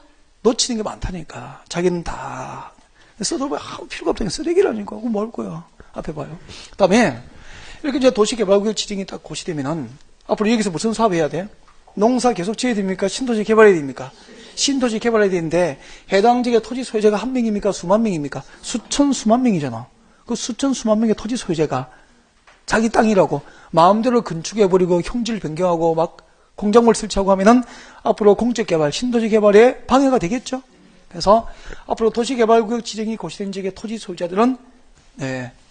놓치는 게 많다니까. 자기는 다 써도 필요가 없다니까. 쓰레기라니까. 그거 뭐 할 거야. 앞에 봐요. 그 다음에, 이렇게 이제 도시개발구역 지정이 딱 고시되면은, 앞으로 여기서 무슨 사업 해야 돼? 농사 계속 지어야 됩니까? 신도시 개발해야 됩니까? 신도시 개발해야 되는데, 해당 지역의 토지 소유자가 한 명입니까? 수만 명입니까? 수만 명이잖아. 그 수만 명의 토지 소유자가 자기 땅이라고 마음대로 건축해버리고 형질 변경하고 막 공작물 설치하고 하면은 앞으로 공적개발, 신도시 개발에 방해가 되겠죠. 그래서 앞으로 도시개발구역 지정이 고시된 지역의 토지 소유자들은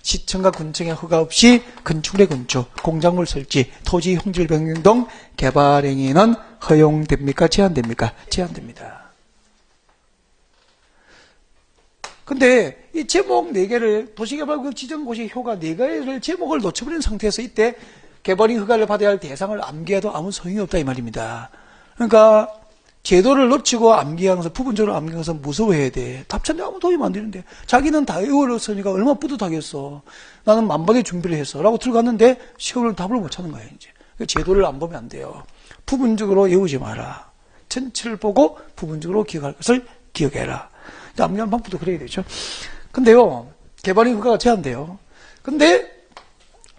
시청과 군청의 허가 없이 건축물의 건축, 공작물 설치, 토지 형질 변경 등 개발 행위는 허용됩니까? 제한됩니까? 제한됩니다. 근데 이 제목 4개를 도시개발구역 지정고시 효과 4개를 제목을 놓쳐버린 상태에서 이때 개발인 허가를 받아야 할 대상을 암기해도 아무 소용이 없다 이 말입니다. 그러니까 제도를 놓치고 암기하면서 부분적으로 암기하면서 무서워해야 돼. 답변이 아무 도움이 안 되는데 자기는 다 외웠으니까 얼마나 뿌듯하겠어. 나는 만반의 준비를 했어 라고 들어갔는데 시험을 답을 못 찾는 거야 이제. 제도를 안 보면 안 돼요. 부분적으로 외우지 마라. 전체를 보고 부분적으로 기억할 것을 기억해라. 암기하는 방법도 그래야 되죠. 근데요, 개발인 허가가 제한돼요. 근데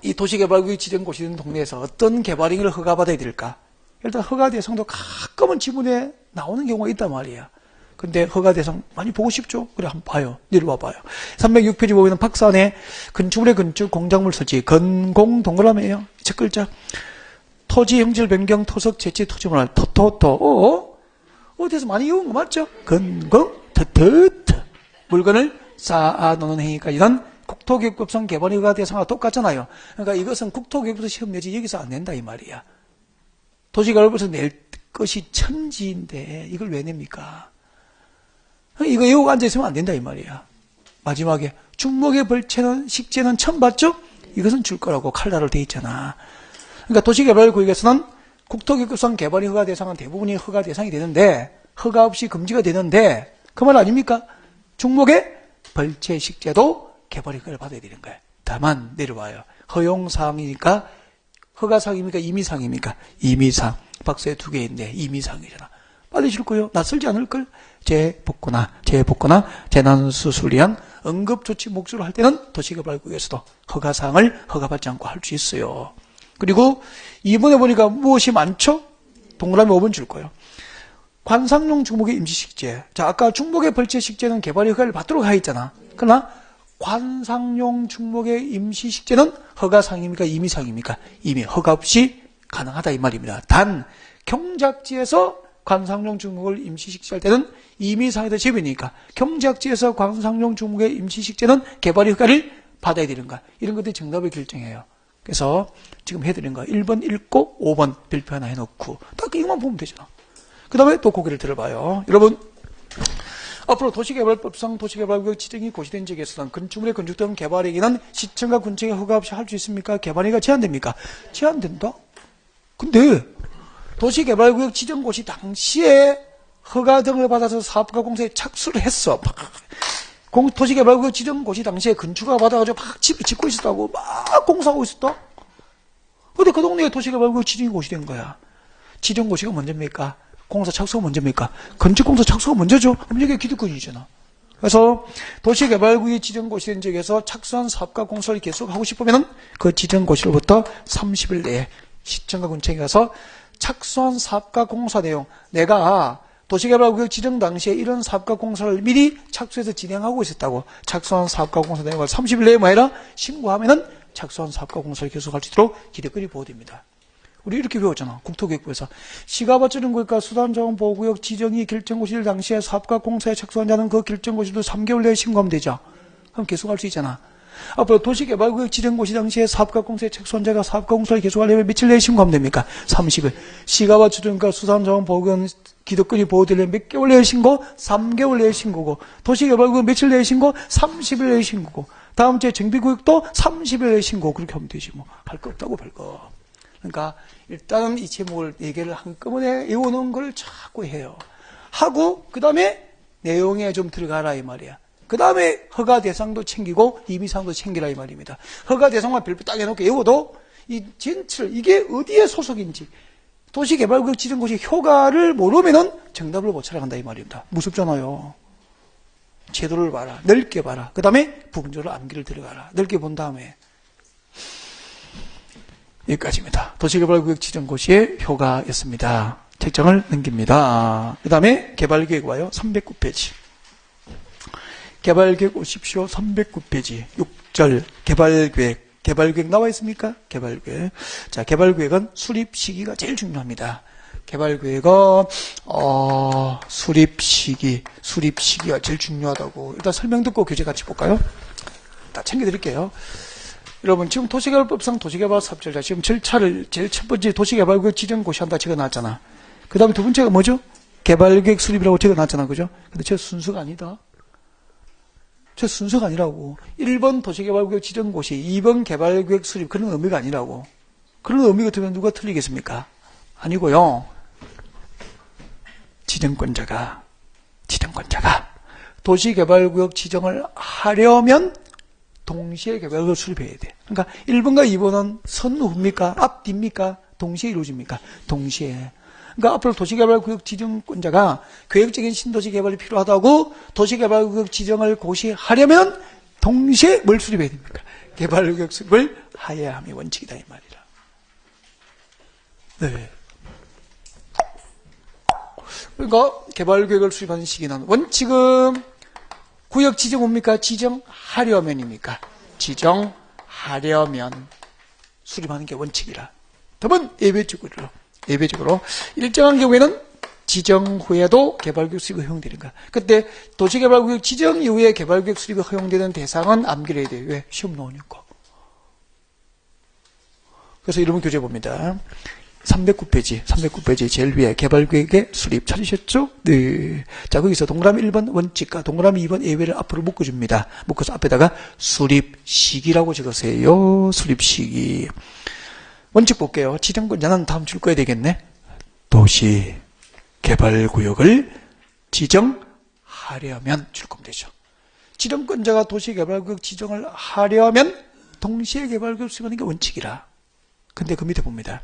이 도시개발구역 지정고시된 동네에서 어떤 개발행위를 허가받아야 될까? 일단 허가 대상도 가끔은 지문에 나오는 경우가 있단 말이야. 근데 허가 대상 많이 보고 싶죠? 그래, 한번 봐요. 내려와 봐요. 306페이지 보면 박스 안에 건축물의 건축, 공작물 설치, 건공 동그라미예요. 첫 글자. 토지 형질 변경, 토석, 재치, 토지문화, 어디서 많이 이용한 거 맞죠? 건공, 물건을 쌓아놓는 행위까지는 국토교육법상 개발허가 대상과 똑같잖아요. 그러니까 이것은 국토교육부터 시험 내지 여기서 안 낸다 이 말이야. 도시개발부에서 낼 것이 천지인데 이걸 왜 냅니까? 이거 외우고 앉아있으면 안 된다 이 말이야. 마지막에 중목의 벌채는 식재는 처음 봤죠? 이것은 줄 거라고 칼라로 돼 있잖아. 그러니까 도시개발구역에서는 국토교육법상 개발허가 대상은 대부분이 허가 대상이 되는데 허가 없이 금지가 되는데 그 말 아닙니까? 중목의 벌채 식재도 개발허가를 받아야 되는 거예요. 다만 내려와요. 허용사항이니까 허가사항입니까? 임의사항입니까? 임의사항. 박스에 2개 있는데 임의사항이잖아. 받으실 거예요. 낯설지 않을 걸. 재복구나 재난수술을 위한 응급조치 목적으로 할 때는 도시개발구역에서도 허가사항을 허가받지 않고 할 수 있어요. 그리고 2번에 보니까 무엇이 많죠? 동그라미 5번 줄 거예요. 관상용 중목의 임시식재. 자, 아까 중목의 벌채 식재는 개발 허가를 받도록 하여 있잖아. 그러나 관상용 중목의 임시식재는 허가상입니까? 임의상입니까? 이미 허가 없이 가능하다 이 말입니다. 단 경작지에서 관상용 중목을 임시식재할 때는 임의상이 더 제비니까 경작지에서 관상용 중목의 임시식재는 개발 허가를 받아야 되는가? 이런 것들이 정답을 결정해요. 그래서 지금 해드린 거 1번 읽고 5번 별표 하나 해놓고 딱 이것만 보면 되잖아. 그 다음에 또 고개를 들어봐요. 여러분, 앞으로 도시개발법상 도시개발구역 지정이 고시된 지역에서는 건축물의 건축 등 개발행위는 시청과 군청의 허가 없이 할 수 있습니까? 개발행위가 제한됩니까? 제한된다? 근데 도시개발구역 지정 고시 당시에 허가 등을 받아서 사업가 공사에 착수를 했어. 도시개발구역 지정 고시 당시에 건축허가 받아가지고 막 집을 짓고 있었다고 막 공사하고 있었다? 근데 그 동네에 도시개발구역 지정이 고시된 거야. 지정 고시가 먼저입니까? 공사 착수가 먼저입니까? 건축공사 착수가 먼저죠. 그럼 이게 기득권이잖아. 그래서 도시개발구역 지정고시된 지역에서 착수한 사업가 공사를 계속하고 싶으면 그 지정고시로부터 30일 내에 시청과 군청에 가서 착수한 사업가 공사 내용, 내가 도시개발구역 지정 당시에 이런 사업가 공사를 미리 착수해서 진행하고 있었다고 착수한 사업가 공사 내용을 30일 내에 뭐 해라? 신고하면은 착수한 사업가 공사를 계속할 수 있도록 기득권이 보호됩니다. 우리 이렇게 배웠잖아. 국토교육부에서. 시가 받치는 구역과 수단자원보호구역 지정이 결정고시일 당시에 사업가 공사에 착수한 자는 그 결정고시도 3개월 내에 신고하면 되죠. 그럼 계속할 수 있잖아. 앞으로 도시개발구역 지정고시 당시에 사업가 공사에 착수한 자가 사업가 공사를 계속하려면 며칠 내에 신고하면 됩니까? 30일. 시가 받치는구역과 수단자원보호구역 기득권이 보호되려면 몇 개월 내에 신고? 3개월 내에 신고고. 도시개발구역 며칠 내에 신고? 30일 내에 신고고. 다음 주에 정비구역도 30일 내에 신고. 그렇게 하면 되지 뭐. 할 거 없다고 별거. 그러니까 일단은 이 제목을 4개를 한꺼번에 외우는 걸 자꾸 해요. 하고 그 다음에 내용에 좀 들어가라 이 말이야. 그 다음에 허가 대상도 챙기고 임의사항도 챙기라 이 말입니다. 허가 대상만 별표 딱 해놓고 외워도 이 전체를 이게 어디에 소속인지 도시개발구역 지정고시 효과를 모르면은 정답을 못 찾아간다 이 말입니다. 무섭잖아요. 제도를 봐라. 넓게 봐라. 그 다음에 부분적으로 암기를 들어가라. 넓게 본 다음에 여기까지입니다. 도시개발구역 지정고시의 효과였습니다. 책장을 넘깁니다. 그 다음에 개발계획 와요. 309페이지. 개발계획 오십시오. 309페이지. 6절 개발계획. 개발계획 나와 있습니까? 개발계획. 자, 개발계획은 수립 시기가 제일 중요합니다. 개발계획은 수립 시기가 제일 중요하다고. 일단 설명 듣고 교재 같이 볼까요? 다 챙겨드릴게요. 여러분 지금 도시개발법상 도시개발사업자자 지금 절차를 제일 첫 번째 도시개발구역 지정고시한다 적어놨잖아. 그 다음에 두 번째가 뭐죠? 개발계획 수립이라고 적어놨잖아. 그죠? 근데 저 순서가 아니다. 저 순서가 아니라고. 1번 도시개발구역 지정고시, 2번 개발계획 수립, 그런 의미가 아니라고. 그런 의미가 들면 누가 틀리겠습니까? 아니고요. 지정권자가 도시개발구역 지정을 하려면 동시에 개발구역 수립해야 돼. 그러니까 1번과 2번은 선후입니까? 앞, 뒤입니까? 동시에 이루어집니까? 동시에. 그러니까 앞으로 도시개발구역 지정권자가 계획적인 신도시 개발이 필요하다고 도시개발구역 지정을 고시하려면 동시에 뭘 수립해야 됩니까? 개발구역 수립을 하여야 함이 원칙이다 이 말이라. 네. 그러니까 개발계획을 수립하는 시기는 원칙은 구역 지정 뭡니까? 지정하려면입니까? 지정하려면 수립하는 게 원칙이라. 다만 예외적으로 일정한 경우에는 지정 후에도 개발구역 수립이 허용되는 거야. 그때 도시개발구역 지정 이후에 개발구역 수립이 허용되는 대상은 암기를 해야 돼요. 왜? 시험 나오니까. 그래서 이러면 교재 봅니다. 309페이지 제일 위에 개발계획의 수립 찾으셨죠? 네. 자, 거기서 동그라미 1번 원칙과 동그라미 2번 예외를 앞으로 묶어줍니다. 묶어서 앞에다가 수립 시기라고 적으세요. 수립 시기. 원칙 볼게요. 지정권자는 다음 줄 거야 되겠네. 도시 개발구역을 지정하려면 줄 거면 되죠. 지정권자가 도시개발구역 지정을 하려면 동시에 개발구역 수립하는 게 원칙이라. 근데 그 밑에 봅니다.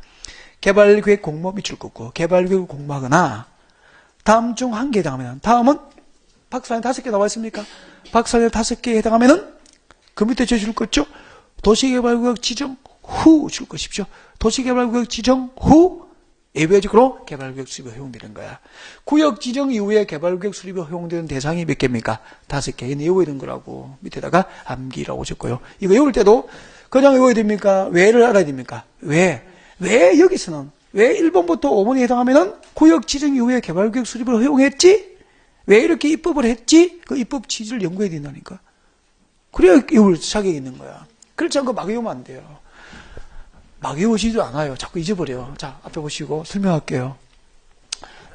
개발계획 공모함이 줄 거고 개발계획 공모하거나 다음 중 한 개에 해당하면 다음은 박스안에 5개 나와 있습니까? 박스안에 5개에 해당하면은 그 밑에 줄 거 있죠? 도시개발구역 지정 후 줄 것이죠. 도시개발구역 지정 후 예외적으로 개발구역 수립이 허용되는 거야. 구역 지정 이후에 개발구역 수립이 허용되는 대상이 몇 개입니까? 5개. 이건 외워야 되는 거라고. 밑에다가 암기라고 적고요. 이거 외울 때도 그냥 외워야 됩니까? 왜를 알아야 됩니까? 왜 여기서는 왜 1번부터 5번에 해당하면은 구역 지정 이후에 개발구역 수립을 허용했지? 왜 이렇게 입법을 했지? 그 입법 취지를 연구해야 된다니까. 그래야 외울 자격이 있는 거야. 그렇지 않고 막 외우면 안 돼요. 막 외우지도 않아요. 자꾸 잊어버려요. 자, 앞에 보시고 설명할게요.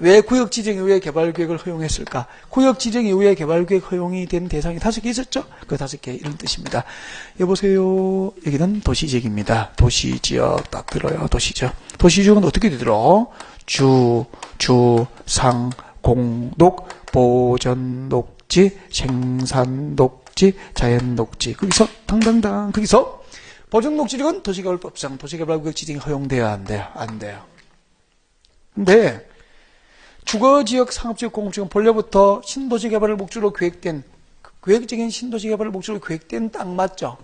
왜 구역 지정 이후에 개발계획을 허용했을까? 구역 지정 이후에 개발계획 허용이 된 대상이 5개 있었죠? 그 5개 이런 뜻입니다. 여보세요. 여기는 도시지역입니다. 도시지역 딱 들어요. 도시지역. 도시지역은 어떻게 되더라? 주, 상, 공독, 보전 녹지, 생산 녹지, 자연 녹지. 거기서 당당당 거기서 보전 녹지력은 도시개발법상 도시개발구역 지정이 허용돼야 안 돼요? 안 돼요. 근데 주거지역, 상업지역, 공업지역은 본래부터 신도시 개발을 목적으로 계획된 계획적인 신도시 개발을 목적으로 계획된 땅 맞죠?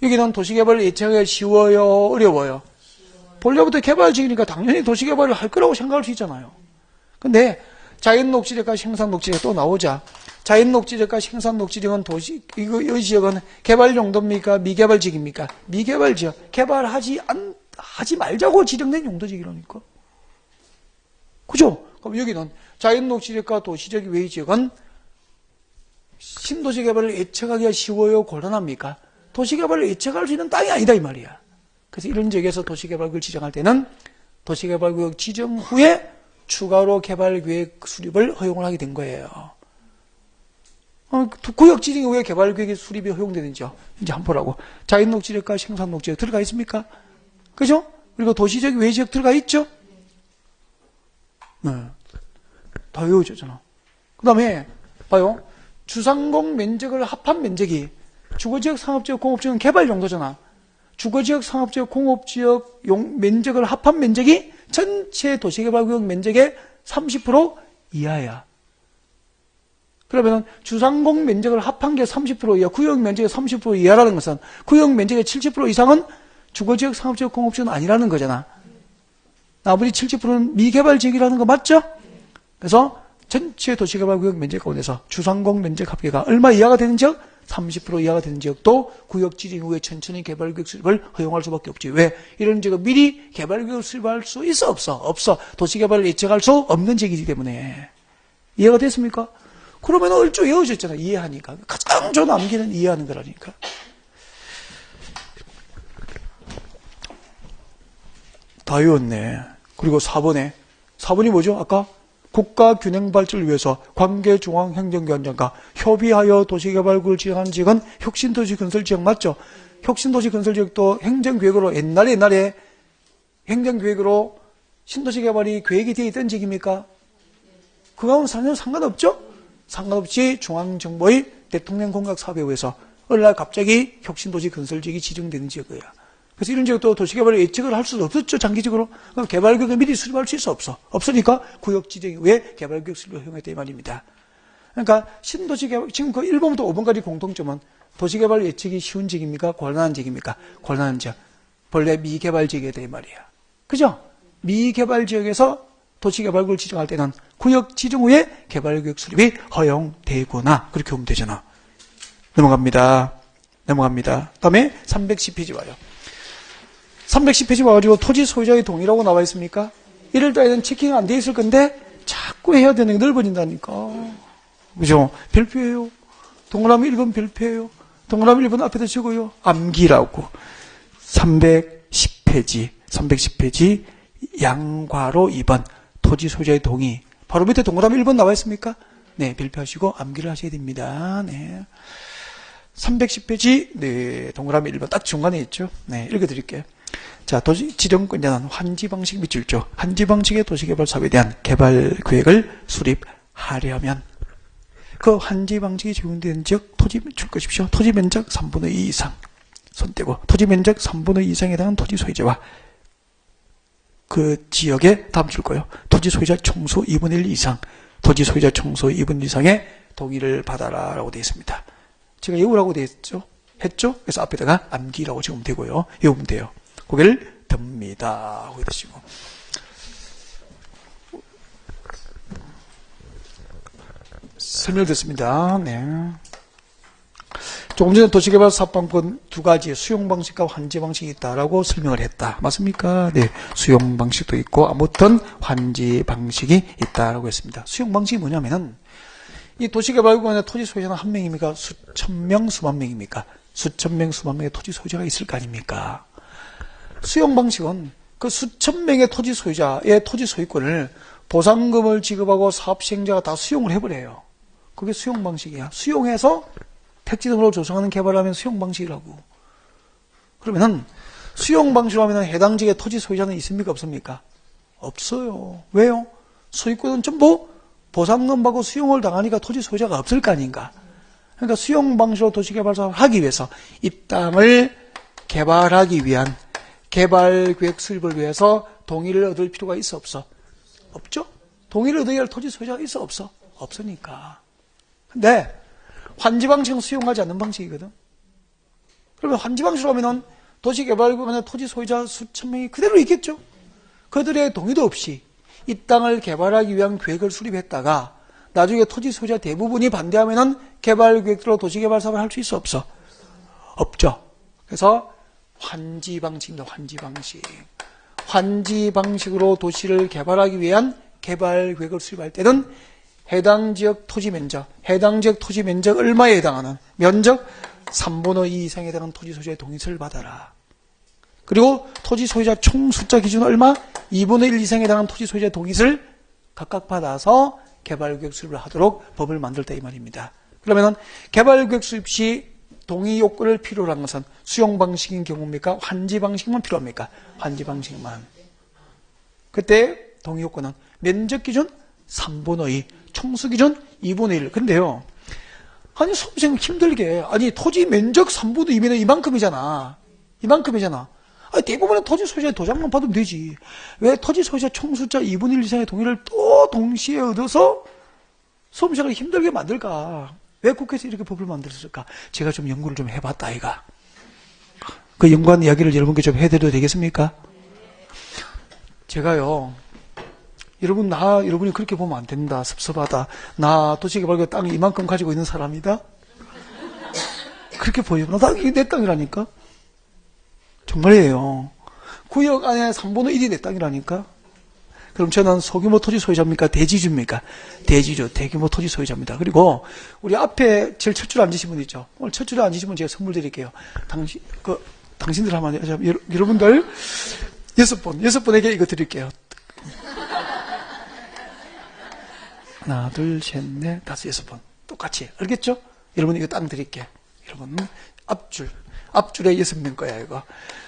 여기는 도시 개발을 예측하기가 쉬워요, 어려워요? 본래부터 개발지역이니까 당연히 도시 개발을 할 거라고 생각할 수 있잖아요. 근데 자연 녹지력과 생산 녹지력 또 나오자. 자연 녹지력과 생산 녹지력은 이 지역은 개발 용도입니까? 미개발 지역입니까? 미개발 지역. 개발하지 말자고 지정된 용도지역이라니까. 그죠? 그럼 여기는 자연 녹지력과 도시적 외의 지역은 신도시 개발을 예측하기가 쉬워요? 곤란합니까? 도시 개발을 예측할 수 있는 땅이 아니다 이 말이야. 그래서 이런 지역에서 도시개발구역을 지정할 때는 도시개발구역 지정 후에 추가로 개발계획 수립을 허용을 하게 된 거예요. 구역 지정 이후에 개발계획 수립이 허용되는지요. 이제 한번 보라고. 자연녹지력과 생산녹지력 들어가 있습니까? 그죠? 그리고 도시적 외지역 들어가 있죠? 네. 다 외워졌잖아. 그 다음에 봐요. 주상공 면적을 합한 면적이 주거지역, 상업지역, 공업지역은 개발 용도잖아. 주거지역, 상업지역, 공업지역 면적을 합한 면적이 전체 도시개발구역 면적의 30% 이하야. 그러면 주상공 면적을 합한 게 30% 이하, 구역 면적의 30% 이하라는 것은 구역 면적의 70% 이상은 주거지역, 상업지역, 공업지역은 아니라는 거잖아. 나머지 70%는 미개발 지역이라는 거 맞죠? 그래서 전체 도시개발구역 면적 가운데서 주상공 면적 합계가 얼마 이하가 되는 지역? 30% 이하가 되는 지역도 구역 지정 후에 천천히 개발구역 수립을 허용할 수밖에 없지. 왜? 이런 지역은 미리 개발구역 수립할 수 있어? 없어? 없어. 도시개발을 예측할 수 없는 지역이기 때문에. 이해가 됐습니까? 그러면 얼추 외워졌잖아. 이해하니까. 가장 좋은 암기는 이해하는 거라니까. 다 외웠네. 그리고 4번이 뭐죠? 아까 국가 균형 발전을 위해서 관계중앙행정기관장과 협의하여 도시개발구를 지정하는 지역은 혁신도시 건설지역 맞죠? 혁신도시 건설지역도 행정계획으로 옛날에 행정계획으로 신도시 개발이 계획이 되어 있던 지역입니까? 그거하고는 전혀 상관없죠? 상관없이 중앙정부의 대통령 공약 사업에 의해서 어느 날 갑자기 혁신도시 건설지역이 지정되는 지역이에요. 그래서 이런 지역도 도시개발을 예측을 할 수도 없었죠, 장기적으로. 그럼 개발구역을 미리 수립할 수 있어, 없어? 없으니까 구역 지정이 왜 개발구역 수립을 허용했다 이 말입니다. 그러니까 신도시 개발, 지금 그 1번부터 5번까지 공통점은 도시개발 예측이 쉬운 지역입니까? 곤란한 지역입니까? 곤란한 지역. 본래 미개발 지역이다 이 말이야. 그죠? 미개발 지역에서 도시개발구역을 지정할 때는 구역 지정 후에 개발구역 수립이 허용되구나. 그렇게 보면 되잖아. 넘어갑니다. 다음에 310페이지 와요. 310페이지 와가지고 토지 소유자의 동의라고 나와 있습니까? 이럴 때에는 체킹 안 돼 있을 건데 자꾸 해야 되는 게 넓어진다니까. 그죠? 별표예요. 동그라미 1번 별표예요. 동그라미 1번 앞에다 적어요. 암기라고. 310페이지 양괄호 2번 토지 소유자의 동의. 바로 밑에 동그라미 1번 나와 있습니까? 네, 별표하시고 암기를 하셔야 됩니다. 네. 310페이지, 네, 동그라미 1번 딱 중간에 있죠. 네, 읽어드릴게요. 자, 도시 지정권자는 환지 방식 및 질조, 환지 방식의 도시개발 사업에 대한 개발 계획을 수립하려면 그 환지 방식이 적용되는 지역 토지 줄 것이십시오. 토지 면적 3분의 2 이상 손 떼고 토지 면적 3분의 2 이상에 해당하는 토지 소유자와 그 지역에 다음 줄 거예요. 토지 소유자 총수 2분의 1 이상, 토지 소유자 총수 2분의 1 이상의 동의를 받아라라고 되어 있습니다. 제가 외우라고 되어 있죠? 했죠? 그래서 앞에다가 암기라고 적으면 되고요. 외우면 돼요. 고개를 듭니다. 하고 드시고. 설명을 듣습니다. 네. 조금 전에 도시개발 사업방법 두 가지 수용 방식과 환지 방식이 있다라고 설명을 했다. 맞습니까? 네. 수용 방식도 있고 아무튼 환지 방식이 있다라고 했습니다. 수용 방식이 뭐냐면은 이 도시개발구간의 토지 소유자는 한 명입니까? 수천 명, 수만 명입니까? 수천 명, 수만 명의 토지 소유자가 있을 거 아닙니까? 수용 방식은 그 수천 명의 토지 소유자의 토지 소유권을 보상금을 지급하고 사업 시행자가 다 수용을 해버려요. 그게 수용 방식이야. 수용해서 택지 등으로 조성하는 개발하면 수용 방식이라고. 그러면은 수용 방식으로 하면 해당 지역의 토지 소유자는 있습니까? 없습니까? 없어요. 왜요? 소유권은 전부 보상금 받고 수용을 당하니까 토지 소유자가 없을 거 아닌가. 그러니까 수용 방식으로 도시개발 사업을 하기 위해서 이 땅을 개발하기 위한 개발계획 수립을 위해서 동의를 얻을 필요가 있어 없어? 없죠? 동의를 얻어야 할 토지 소유자가 있어 없어? 없으니까. 근데 환지 방식은 수용하지 않는 방식이거든. 그러면 환지 방식으로 하면은 도시개발구간의 토지 소유자 수천 명이 그대로 있겠죠? 그들의 동의도 없이 이 땅을 개발하기 위한 계획을 수립했다가 나중에 토지 소유자 대부분이 반대하면은 개발 계획대로 도시개발 사업을 할 수 있어 없어? 없죠. 그래서 환지 방식입니다. 환지 방식. 환지 방식으로 도시를 개발하기 위한 개발 계획을 수립할 때는 해당 지역 토지 면적 얼마에 해당하는 면적 3분의 2 이상에 해당하는 토지 소유자의 동의서를 받아라. 그리고 토지 소유자 총 숫자 기준 얼마? 2분의 1 이상에 해당하는 토지 소유자의 동의서를 각각 받아서 개발계획 수립을 하도록 법을 만들다 이 말입니다. 그러면은 개발계획 수립 시 동의 요건을 필요로 한 것은 수용 방식인 경우입니까? 환지 방식만 필요합니까? 환지 방식만. 그때 동의 요건은 면적 기준 3분의 2, 총수 기준 2분의 1. 근데요, 아니 수험생 힘들게 아니 토지 면적 3분의 2면 이만큼이잖아. 아니, 대부분의 토지 소유자의 도장만 받으면 되지. 왜 토지 소유자 총수자 2분의 1 이상의 동의를 또 동시에 얻어서 수험생을 힘들게 만들까? 왜 국회에서 이렇게 법을 만들었을까? 제가 좀 연구를 좀 해봤다, 아이가. 그 연구한 이야기를 여러분께 좀 해드려도 되겠습니까? 제가요, 여러분이 그렇게 보면 안 된다, 섭섭하다. 나 도시개발구 땅 이만큼 가지고 있는 사람이다? 그렇게 보여요. 이게 내 땅이라니까? 정말이에요. 구역 안에 3분의 1이 내 땅이라니까? 그럼 저는 소규모 토지 소유자입니까? 대지주입니까? 대지주, 대규모 토지 소유자입니다. 그리고 우리 앞에 제일 첫 줄에 앉으신 분 있죠? 오늘 첫 줄에 앉으신 분 제가 선물 드릴게요. 당신들 하면, 여러분들, 6분에게 이거 드릴게요. 하나, 둘, 셋, 넷, 다섯, 6분. 똑같이. 알겠죠? 여러분 이거 땅 드릴게. 여러분, 앞줄에 6명 거야, 이거.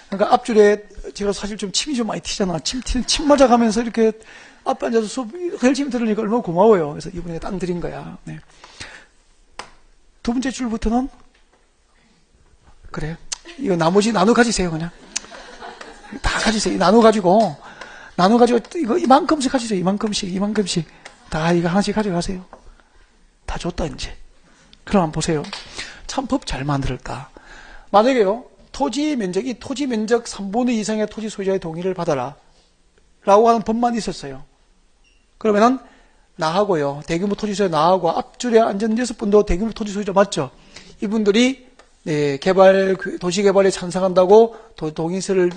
그러니까 앞줄에 제가 사실 좀 침이 좀 많이 튀잖아. 침 맞아가면서 이렇게 앞에 앉아서 수업 열심히 들으니까 얼마나 고마워요. 그래서 이분에게 땅 드린 거야. 네. 두 번째 줄부터는, 그래. 이거 나머지 나눠 가지세요, 그냥. 다 가지세요. 나눠 가지고, 이거 이만큼씩 가지세요. 이만큼씩. 다 이거 하나씩 가져가세요. 다 줬다, 이제. 그럼 한번 보세요. 참 법 잘 만들었다. 만약에요, 토지 면적 3분의 2 이상의 토지 소유자의 동의를 받아라. 라고 하는 법만 있었어요. 그러면은, 나하고요, 대규모 토지 소유자 나하고 앞줄에 앉은 6분도 대규모 토지 소유자 맞죠? 이분들이, 네, 도시개발에 찬성한다고 동의서를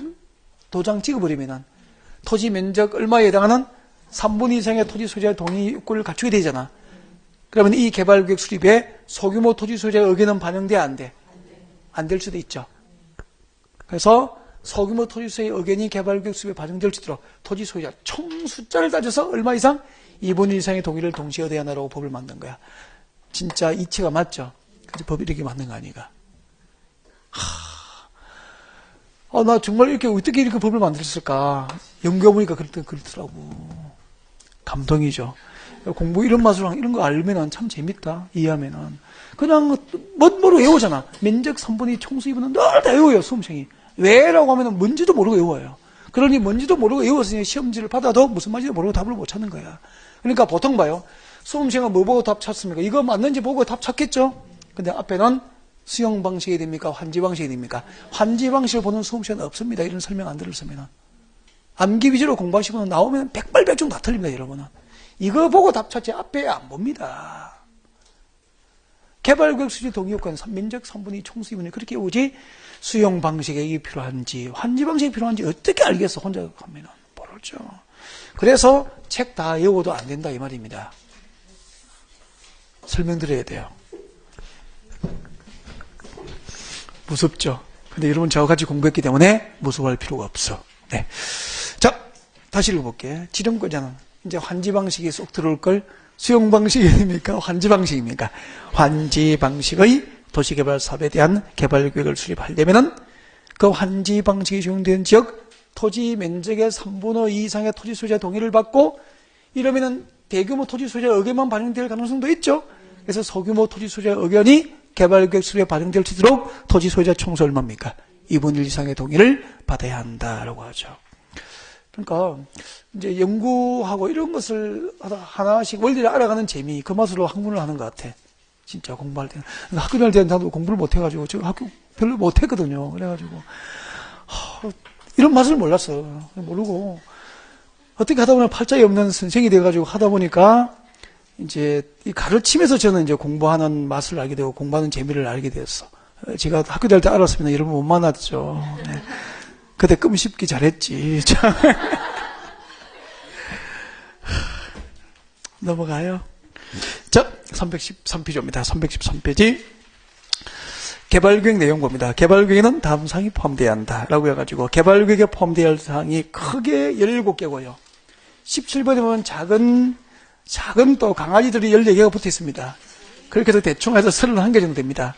도장 찍어버리면은, 토지 면적 얼마에 해당하는 3분의 2 이상의 토지 소유자의 동의 요건을 갖추게 되잖아. 그러면 이 개발구역 수립에 소규모 토지 소유자의 의견은 반영돼, 안 돼? 안 될 수도 있죠. 그래서 소규모 토지 소유자의 의견이 개발구역 수립에 반영될 수 있도록 토지 소유자 총 숫자를 따져서 얼마 이상? 2분의 1 이상의 동의를 동시에 얻어야 한다고 법을 만든 거야. 진짜 이치가 맞죠? 그래서 법이 이렇게 만든 거 아니가? 나 정말 어떻게 이렇게 법을 만들었을까? 연구해보니까 그렇더라고. 감동이죠. 공부 이런 맛으로 이런 거 알면은 참 재밌다. 이해하면은. 그냥 뭐로 외우잖아. 면적 3분의 2 총수 2분은 늘 다 외워요, 수험생이. 왜라고 하면은 뭔지도 모르고 외워요. 그러니 뭔지도 모르고 외웠으니 시험지를 받아도 무슨 말인지 모르고 답을 못 찾는 거야. 그러니까 보통 봐요. 수험생은 뭐 보고 답 찾습니까? 이거 맞는지 보고 답 찾겠죠? 근데 앞에는 수용 방식이 됩니까? 환지 방식이 됩니까? 환지 방식을 보는 수험생은 없습니다. 이런 설명 안 들었으면은. 암기 위주로 공부하시면 나오면 백발백중 다 틀립니다, 여러분은. 이거 보고 답 찾지 앞에 안 봅니다. 개발구역 수립 동의요건 면적 3분의 2 총수 2분의 그렇게 오지 수용 방식이 필요한지 환지 방식이 필요한지 어떻게 알겠어, 혼자 하면은. 모르죠. 그래서 책 다 외워도 안 된다 이 말입니다. 설명드려야 돼요. 무섭죠? 근데 여러분 저와 같이 공부했기 때문에 무서워할 필요가 없어. 네. 자, 다시 읽어볼게요. 지름권자는 이제 환지 방식이 쏙 들어올 걸 수용 방식입니까? 환지 방식입니까? 환지 방식의 도시개발 사업에 대한 개발계획을 수립하려면은 그 환지 방식이 적용되는 지역 토지 면적의 3분의 2 이상의 토지 소유자 동의를 받고 이러면은 대규모 토지 소유자 의견만 반영될 가능성도 있죠. 그래서 소규모 토지 소유자 의견이 개발계획 수립에 반영될 수 있도록 토지 소유자 총수 얼마입니까? 2분의 1 이상의 동의를 받아야 한다라고 하죠. 그러니까 이제 연구하고 이런 것을 하나씩 원리를 알아가는 재미, 그 맛으로 학문을 하는 것 같아. 진짜 공부할 때는. 그러니까 학교 다닐 때는 나도 공부를 못해가지고 저 학교 별로 못했거든요. 그래가지고 이런 맛을 몰랐어. 모르고 어떻게 하다 보면 팔자에 없는 선생이 돼가지고 하다 보니까 이제 이 가르치면서 저는 이제 공부하는 맛을 알게 되고 공부하는 재미를 알게 되었어. 제가 학교 다닐 때 알았으면 여러분 못 만났죠. 네. 그때 끔 씹기 잘했지. 넘어가요. 자, 313페이지입니다. 313페이지. 개발계획 내용 봅니다. 개발계획에는 다음 사항이 포함되어야 한다. 라고 해가지고, 개발계획에 포함되어야 할 사항이 크게 17개고요. 17번에 보면 작은 또 강아지들이 14개가 붙어 있습니다. 그렇게 해서 대충 해서 31개 정도 됩니다.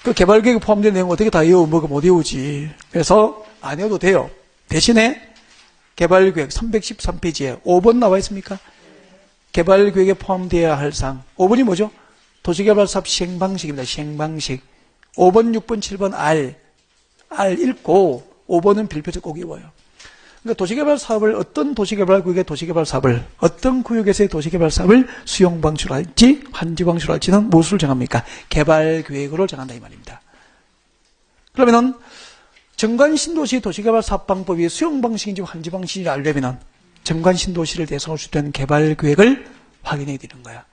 그 개발계획에 포함된 내용 어떻게 다 외워? 뭐가 못 외우지. 그래서 안 외워도 돼요. 대신에 개발계획 313페이지에 5번 나와 있습니까? 개발계획에 포함되어야 할 사항. 5번이 뭐죠? 도시개발사업 시행방식입니다. 시행방식. 5번, 6번, 7번 R 읽고 5번은 별표적 꼭 외워요. 그러니까 도시개발 사업을 어떤 도시개발구역의 도시개발 사업을 어떤 구역에서의 도시개발 사업을 수용 방식으로 할지 환지 방식으로 할지는 무엇을 정합니까? 개발 계획으로 정한다 이 말입니다. 그러면은 정관신도시 도시개발 사업 방법이 수용 방식인지 환지 방식인지 알려면은 정관신도시를 대상으로 수립된 개발 계획을 확인해야 되는 거야.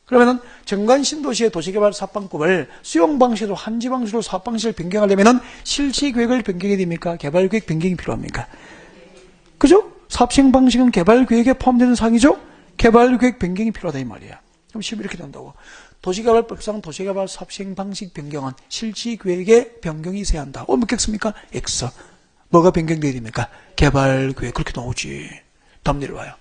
그러면은 정관신도시의 도시개발 사업 방법을 수용 방식으로 환지 방식으로 사업 방식을 변경하려면은 실시 계획을 변경해야 됩니까? 개발 계획 변경이 필요합니까? 그죠? 사업 시행 방식은 개발 계획에 포함되는 사항이죠? 개발 계획 변경이 필요하다 이 말이야. 그럼 시험이 이렇게 된다고. 도시개발법상 도시개발 사업 시행 방식 변경은 실시 계획에 변경이 있어야 한다. 묻겠습니까? X. 뭐가 변경돼야 됩니까? 개발 계획. 그렇게 나오지. 다음 내려와요.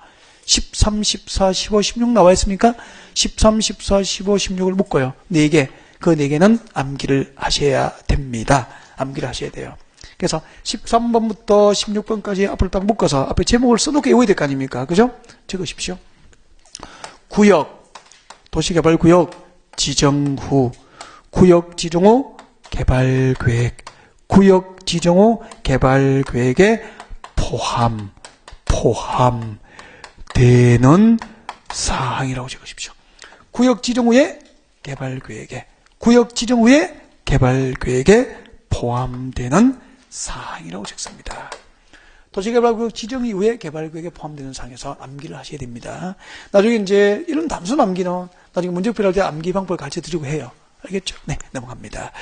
13, 14, 15, 16 나와 있습니까? 13, 14, 15, 16을 묶어요. 4개. 그 4개는 암기를 하셔야 됩니다. 암기를 하셔야 돼요. 그래서 13번부터 16번까지 앞을 딱 묶어서 앞에 제목을 써놓고 외워야 될 거 아닙니까? 그죠? 적으십시오. 구역, 도시개발구역 지정 후, 구역 지정 후 개발계획, 구역 지정 후 개발계획에 포함되는 사항이라고 적으십시오. 구역 지정 후에 개발계획에, 구역 지정 후에 개발계획에 포함되는 사항이라고 적습니다. 도시개발구역 지정 이후에 개발계획에 포함되는 사항에서 암기를 하셔야 됩니다. 나중에 이제 이런 단순 암기는 나중에 문제풀이 할 때 암기 방법을 가르쳐 드리고 해요. 알겠죠? 네, 넘어갑니다.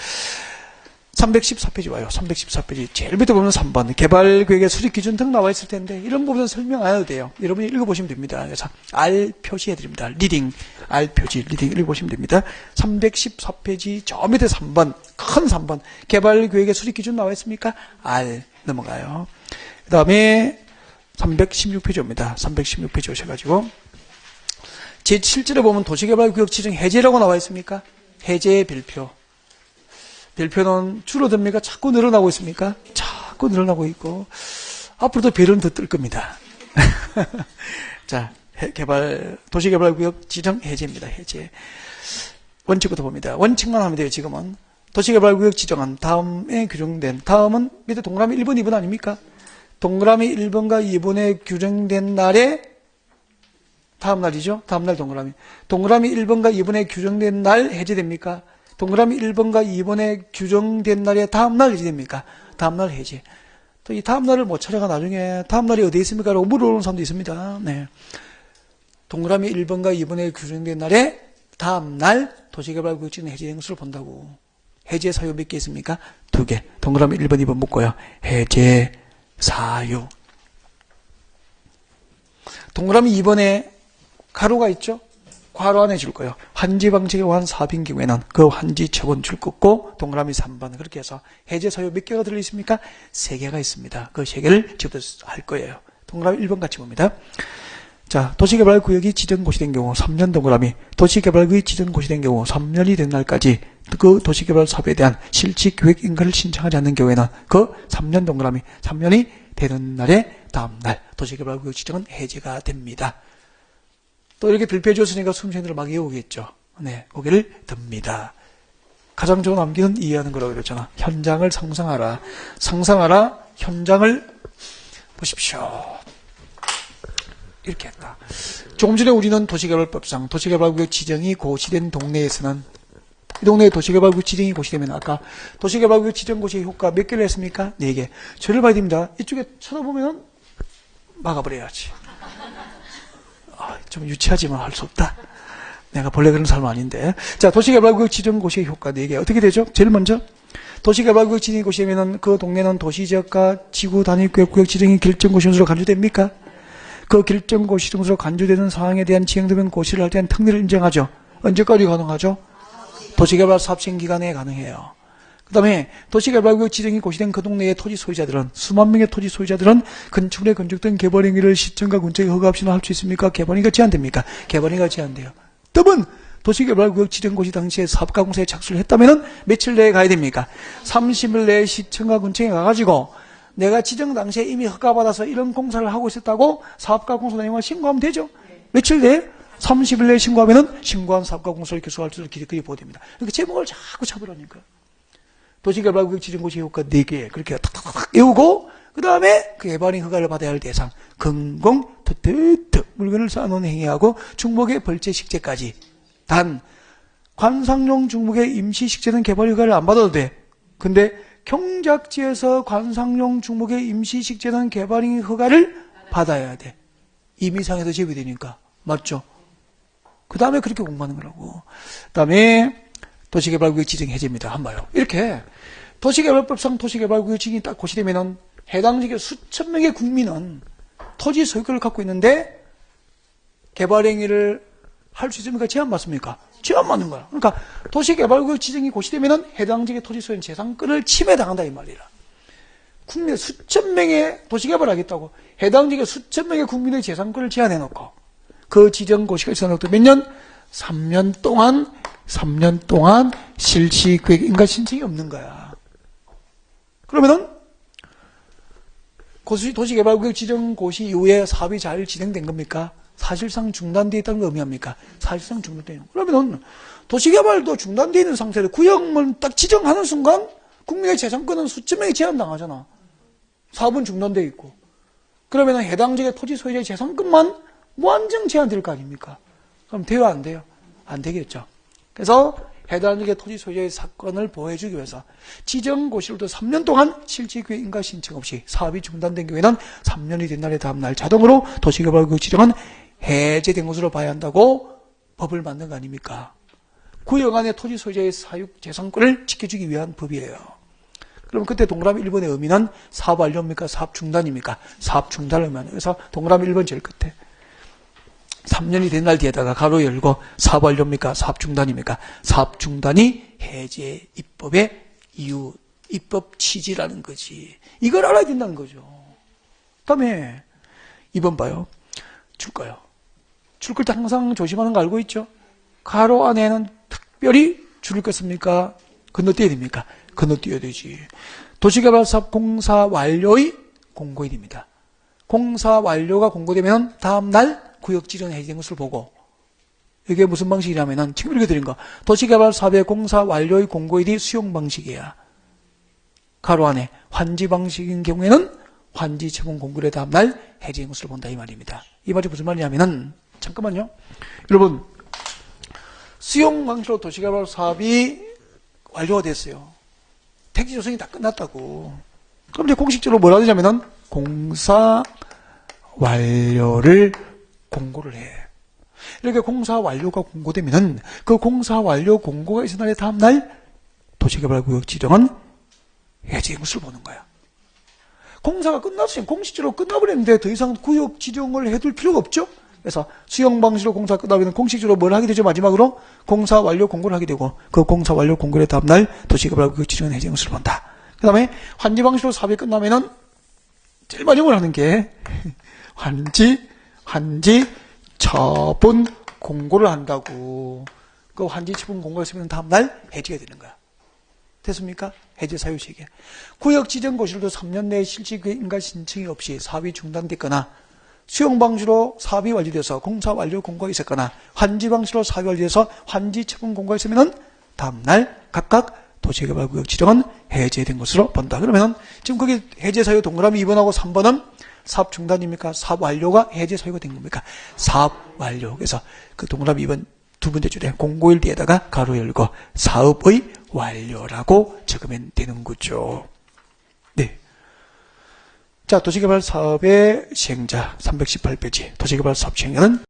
314페이지 와요. 314페이지. 제일 밑에 보면 3번. 개발계획의 수립 기준 등 나와 있을 텐데, 이런 부분은 설명 안 해도 돼요. 여러분이 읽어보시면 됩니다. 그래서 R 표시해드립니다. 리딩. R 표시, 리딩 읽어보시면 됩니다. 314페이지, 저 밑에 3번. 큰 3번. 개발계획의 수립 기준 나와 있습니까? R. 넘어가요. 그 다음에 316페이지 옵니다. 316페이지 오셔가지고. 제 7절에 보면 도시개발구역 지정 해제라고 나와 있습니까? 해제 별표. 별표는 줄어듭니까? 자꾸 늘어나고 있습니까? 자꾸 늘어나고 있고, 앞으로도 별은 더 뜰 겁니다. 자, 도시개발구역 지정 해제입니다. 해제. 원칙부터 봅니다. 원칙만 하면 돼요, 지금은. 도시개발구역 지정한 다음에 규정된, 다음은 밑에 동그라미 1번, 2번 아닙니까? 동그라미 1번과 2번에 규정된 날에, 다음 날이죠? 다음 날 동그라미. 동그라미 1번과 2번에 규정된 날 해제됩니까? 동그라미 1번과 2번에 규정된 날에 다음 날 해제됩니까? 다음 날 해제. 또 이 다음 날을 못 찾아가 나중에 다음 날이 어디에 있습니까? 라고 물어보는 사람도 있습니다. 네. 동그라미 1번과 2번에 규정된 날에 다음 날 도시개발구역 지정 해제 행수를 본다고. 해제 사유 몇 개 있습니까? 2개. 동그라미 1번, 2번 묶어요. 해제 사유. 동그라미 2번에 가로가 있죠? 괄호 안에 줄 거예요. 환지 방식에 의한 사업인 경우에는 그 환지 처분 줄 긋고 동그라미 3번 그렇게 해서 해제 사유 몇 개가 들어있습니까? 3개가 있습니다. 그 3개를 지금부터 할 거예요. 동그라미 1번 같이 봅니다. 자, 도시개발구역이 지정고시 된 경우 3년 동그라미, 도시개발구역이 지정고시 된 경우 3년이 된 날까지 그 도시개발 사업에 대한 실시 계획 인가를 신청하지 않는 경우에는 그 3년 동그라미, 3년이 되는 날에 다음 날 도시개발구역 지정은 해제가 됩니다. 또 이렇게 별표해 줬으니까 수험생들을 막 외우겠죠. 네, 고개를 듭니다. 가장 좋은 암기는 이해하는 거라고 그랬잖아. 현장을 상상하라. 상상하라. 현장을 보십시오. 이렇게 했다. 조금 전에 우리는 도시개발법상 도시개발구역 지정이 고시된 동네에서는 이 동네에 도시개발구역 지정이 고시되면 아까 도시개발구역 지정 고시의 효과 몇 개를 했습니까? 4개. 저를 봐야 됩니다. 이쪽에 쳐다보면 막아버려야지. 좀 유치하지만 할 수 없다. 내가 본래 그런 사람 아닌데. 자, 도시개발구역 지정 고시의 효과 4개. 어떻게 되죠? 제일 먼저 도시개발구역 지정이 고시되면 그 동네는 도시지역과 지구 단위 구역 지정이 결정 고시로 간주됩니까? 그 결정 고시 등으로 간주되는 사항에 대한 지행되면 고시를 할 때는 특례를 인정하죠. 언제까지 가능하죠? 도시개발 사업 시행 기간에 가능해요. 그 다음에 도시개발구역 지정이 고시된 그 동네의 토지 소유자들은 수만 명의 토지 소유자들은 건축물에 건축된 개발 행위를 시청과 군청에 허가 없이는 할 수 있습니까? 개발 행위가 제한됩니까? 개발 행위가 제한돼요. 또는 도시개발구역 지정 고시 당시에 사업가 공사에 착수를 했다면은 며칠 내에 가야 됩니까? 30일 내에 시청과 군청에 가가지고 내가 지정 당시에 이미 허가받아서 이런 공사를 하고 있었다고 사업가 공사 내용을 신고하면 되죠. 며칠 내에? 30일 내에 신고하면은 신고한 사업가 공사를 기소할 줄을 기꺼이 보됩니다. 그러니까 제목을 자꾸 잡으라니까. 도시개발구역 지정고시 효과 4개 그렇게 탁탁탁 외우고 그 다음에 그 개발행 허가를 받아야 할 대상, 금공, 특특 물건을 쌓아놓은 행위하고 중목의 벌채 식재까지. 단 관상용 중목의 임시 식재는 개발 허가를 안 받아도 돼. 근데 경작지에서 관상용 중목의 임시 식재는 개발행 허가를 받아야 돼. 임의상에서 제외되니까. 맞죠? 그 다음에 그렇게 공부하는 거라고. 그 다음에 도시개발구역 지정 해제입니다. 한번 봐요. 이렇게 도시개발법상 도시개발구역 지정이 딱 고시되면은 해당 지역 수천 명의 국민은 토지 소유권을 갖고 있는데 개발 행위를 할 수 있습니까? 제한받습니까? 제한받는 거야. 그러니까 도시개발구역 지정이 고시되면은 해당 지역의 토지 소유권 재산권을 침해당한다 이 말이라. 국민의 수천 명의 도시개발하겠다고 해당 지역의 수천 명의 국민의 재산권을 제한해놓고 그 지정 고시가 있어놓고 몇 년? 3년 동안 실시계획 인가 신청이 없는 거야. 그러면은 도시개발구역 지정 고시 이후에 사업이 잘 진행된 겁니까? 사실상 중단되어 있다는 걸 의미합니까? 사실상 중단되어 있는. 그러면은 도시개발도 중단되어 있는 상태로 구역만 딱 지정하는 순간 국민의 재산권은 수천 명이 제한당하잖아. 사업은 중단되어 있고. 그러면은 해당 지역의 토지 소유자의 재산권만 무한정 제한될 거 아닙니까? 그럼 돼요, 안 돼요? 안 되겠죠. 그래서 해당 지역의 토지 소유자의 사건을 보호해주기 위해서 지정고시로도 3년 동안 실질계획 인가 신청 없이 사업이 중단된 경우에는 3년이 된 날의 다음 날 자동으로 도시개발구역 지정은 해제된 것으로 봐야 한다고 법을 만든 거 아닙니까? 구역 안에 토지 소유자의 사육 재산권을 지켜주기 위한 법이에요. 그럼 그때 동그라미 1번의 의미는 사업 완료입니까? 사업 중단입니까? 사업 중단을 의미하는. 그래서 동그라미 1번 제일 끝에 3년이 된 날 뒤에다가 가로 열고 사업 완료입니까? 사업 중단입니까? 사업 중단이 해제 입법의 이유, 입법 취지라는 거지. 이걸 알아야 된다는 거죠. 다음에 2번 봐요. 줄거요. 줄걸 때 항상 조심하는 거 알고 있죠? 가로 안에는 특별히 줄을 껐습니까? 건너뛰어야 됩니까? 건너뛰어야 되지. 도시개발사업 공사 완료의 공고일입니다. 공사 완료가 공고되면 다음 날 구역 지정 해제된 것을 보고, 이게 무슨 방식이냐면은 지금 이렇게 드린 거, 도시개발 사업의 공사 완료의 공고일이 수용 방식이야. 가로 안에 환지 방식인 경우에는 환지 처분 공고일의 다음 날 해제된 것을 본다 이 말입니다. 이 말이 무슨 말이냐면은, 잠깐만요. 여러분, 수용 방식으로 도시개발 사업이 완료가 됐어요. 택지 조성이 다 끝났다고. 그럼 이제 공식적으로 뭐라 하냐면은 공사 완료를 공고를 해. 이렇게 공사 완료가 공고되면은 그 공사 완료 공고가 있은 날의 다음 날 도시개발구역 지정은 해제된 것을 보는 거야. 공사가 끝났으면 공식적으로 끝나버렸는데 더 이상 구역 지정을 해둘 필요가 없죠. 그래서 수용 방식으로 공사가 끝나면 공식적으로 뭘 하게 되죠? 마지막으로 공사 완료 공고를 하게 되고 그 공사 완료 공고의 다음 날 도시개발구역 지정은 해제된 것을 본다. 그 다음에 환지 방식으로 사업이 끝나면은 제일 마지막으로 하는 게 환지 처분 공고를 한다고. 그 환지 처분 공고가 있으면 다음 날 해제가 되는 거야. 됐습니까? 해제 사유 시기. 구역 지정 고시로도 3년 내에 실질계획 인가 신청이 없이 사업이 중단됐거나 수용 방식으로 사업이 완료돼서 공사 완료 공고가 있었거나 환지 방식으로 사업이 완료돼서 환지 처분 공고가 있으면 다음 날 각각 도시개발구역 지정은 해제된 것으로 본다. 그러면 지금 거기 해제 사유 동그라미 2번하고 3번은 사업 중단입니까? 사업 완료가 해제 사유가 된 겁니까? 사업 완료. 그래서 그 동그라미 2번 두 번째 줄에 공고일 뒤에다가 가로 열고 사업의 완료라고 적으면 되는 거죠. 네. 자, 도시개발 사업의 시행자 318페이지. 도시개발 사업 시행자는